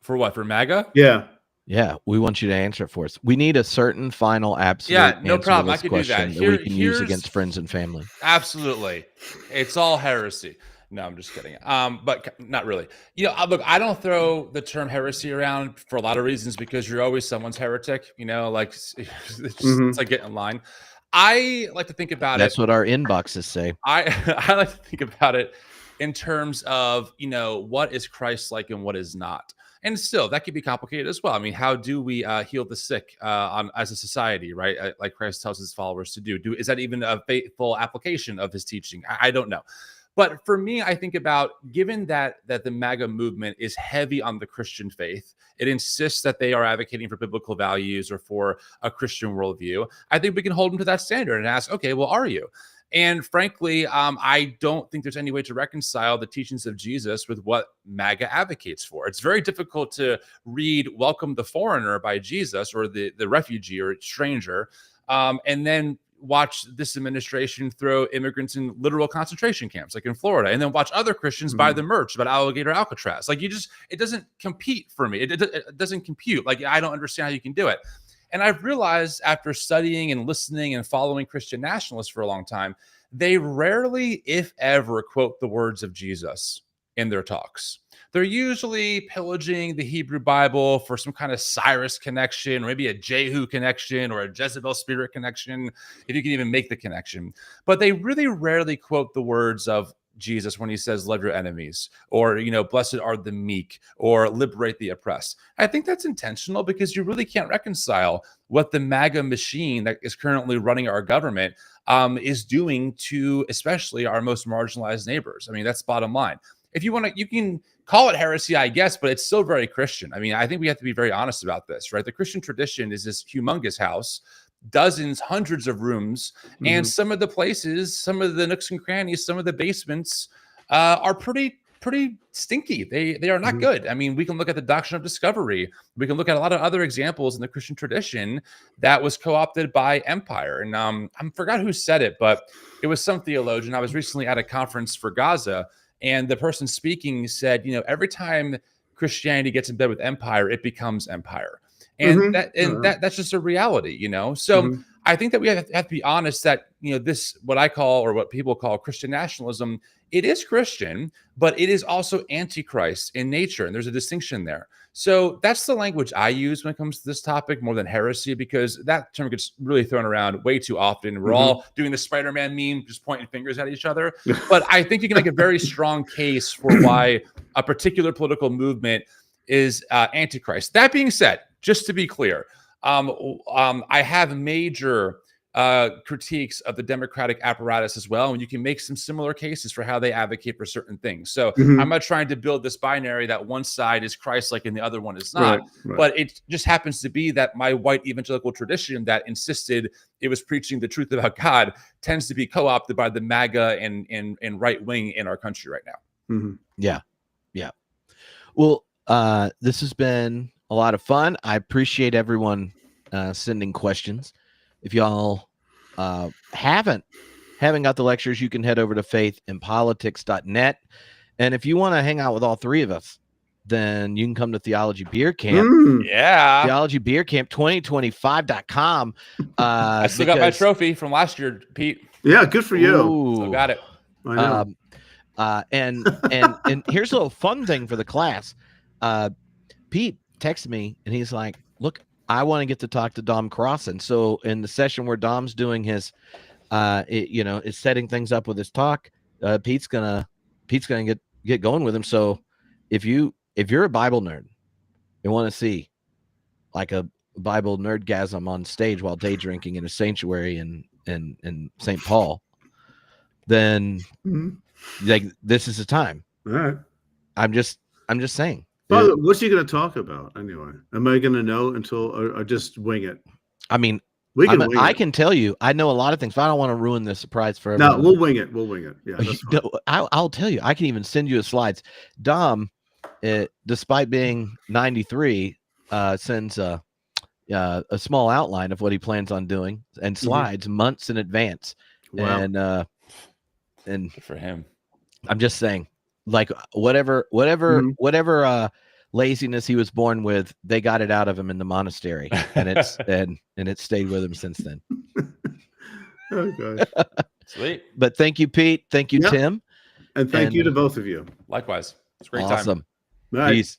For what? For MAGA? Yeah. Yeah, we want you to answer it for us. We need a certain final absolute Yeah, no answer problem. to I this could do that. question that we can use against friends and family. Absolutely. It's all heresy. No, I'm just kidding. But not really. Look, I don't throw the term heresy around for a lot of reasons because you're always someone's heretic, like it's like get in line. I like to think about That's what our inboxes say. I like to think about it in terms of, what is Christ-like and what is not. And still, that could be complicated as well. I mean, how do we heal the sick as a society, right? Like Christ tells his followers to do. Is that even a faithful application of his teaching? I don't know. But for me, I think about, given that the MAGA movement is heavy on the Christian faith, it insists that they are advocating for biblical values or for a Christian worldview. I think we can hold them to that standard and ask, okay, well, are you? And frankly, I don't think there's any way to reconcile the teachings of Jesus with what MAGA advocates for. It's very difficult to read "Welcome the Foreigner" by Jesus, or the refugee or stranger, and then watch this administration throw immigrants in literal concentration camps, like in Florida, and then watch other Christians buy the merch about alligator Alcatraz. Like, it doesn't compete for me. It doesn't compute. Like, I don't understand how you can do it. And I've realized, after studying and listening and following Christian nationalists for a long time, they rarely, if ever, quote the words of Jesus in their talks. They're usually pillaging the Hebrew Bible for some kind of Cyrus connection, or maybe a Jehu connection, or a Jezebel spirit connection, if you can even make the connection. But they really rarely quote the words of Jesus when he says, love your enemies, or, blessed are the meek, or liberate the oppressed. I think that's intentional, because you really can't reconcile what the MAGA machine that is currently running our government is doing to especially our most marginalized neighbors. I mean, that's bottom line. If you want to, you can call it heresy, I guess, but it's still very Christian. I mean, I think we have to be very honest about this, right? The Christian tradition is this humongous house, dozens, hundreds of rooms, and some of the places, some of the nooks and crannies, some of the basements are pretty stinky. They are not good. I mean, we can look at the doctrine of discovery. We can look at a lot of other examples in the Christian tradition that was co-opted by empire. And I forgot who said it, but it was some theologian. I was recently at a conference for Gaza, and the person speaking said, every time Christianity gets in bed with empire, it becomes empire. And that's just a reality, So I think that we have to be honest that, this, what I call, or what people call Christian nationalism, it is Christian, but it is also antichrist in nature. And there's a distinction there. So that's the language I use when it comes to this topic, more than heresy, because that term gets really thrown around way too often. We're all doing the Spider-Man meme, just pointing fingers at each other. But I think you can make a very strong case for why a particular political movement is antichrist. That being said, just to be clear, I have major critiques of the democratic apparatus as well, and you can make some similar cases for how they advocate for certain things. So I'm not trying to build this binary that one side is Christ-like and the other one is not, but it just happens to be that my white evangelical tradition that insisted it was preaching the truth about God tends to be co-opted by the MAGA and right wing in our country right now. Yeah. Well, this has been a lot of fun. I appreciate everyone sending questions. If y'all haven't got the lectures, you can head over to faithandpolitics.net. And if you want to hang out with all three of us, then you can come to Theology Beer Camp. Yeah. Theology Beer Camp 2025.com. I still got my trophy from last year, Pete. Yeah, good for you. Still got it. I know. And here's a little fun thing for the class. Pete texted me and he's like, look, I want to get to talk to Dom Crossan. So in the session where Dom's doing his, is setting things up with his talk, Pete's gonna get going with him. So if you're a Bible nerd and want to see like a Bible nerdgasm on stage while day drinking in a sanctuary in St. Paul, then like this is the time. All right. I'm just saying. By the way, what's he going to talk about anyway? Am I going to know until or just wing it? I mean, I can tell you, I know a lot of things, but I don't want to ruin the surprise for everyone. No, we'll wing it. We'll wing it. Yeah, that's fine. I'll tell you. I can even send you the slides. Dom, despite being 93, sends a small outline of what he plans on doing and slides months in advance. Wow. And good for him. I'm just saying, like whatever laziness he was born with, they got it out of him in the monastery, and it's and it stayed with him since then. Oh gosh. Sweet. But thank you, Pete. Thank you, Tim. And thank you to both of you. Likewise. It's a great time. Awesome. Peace.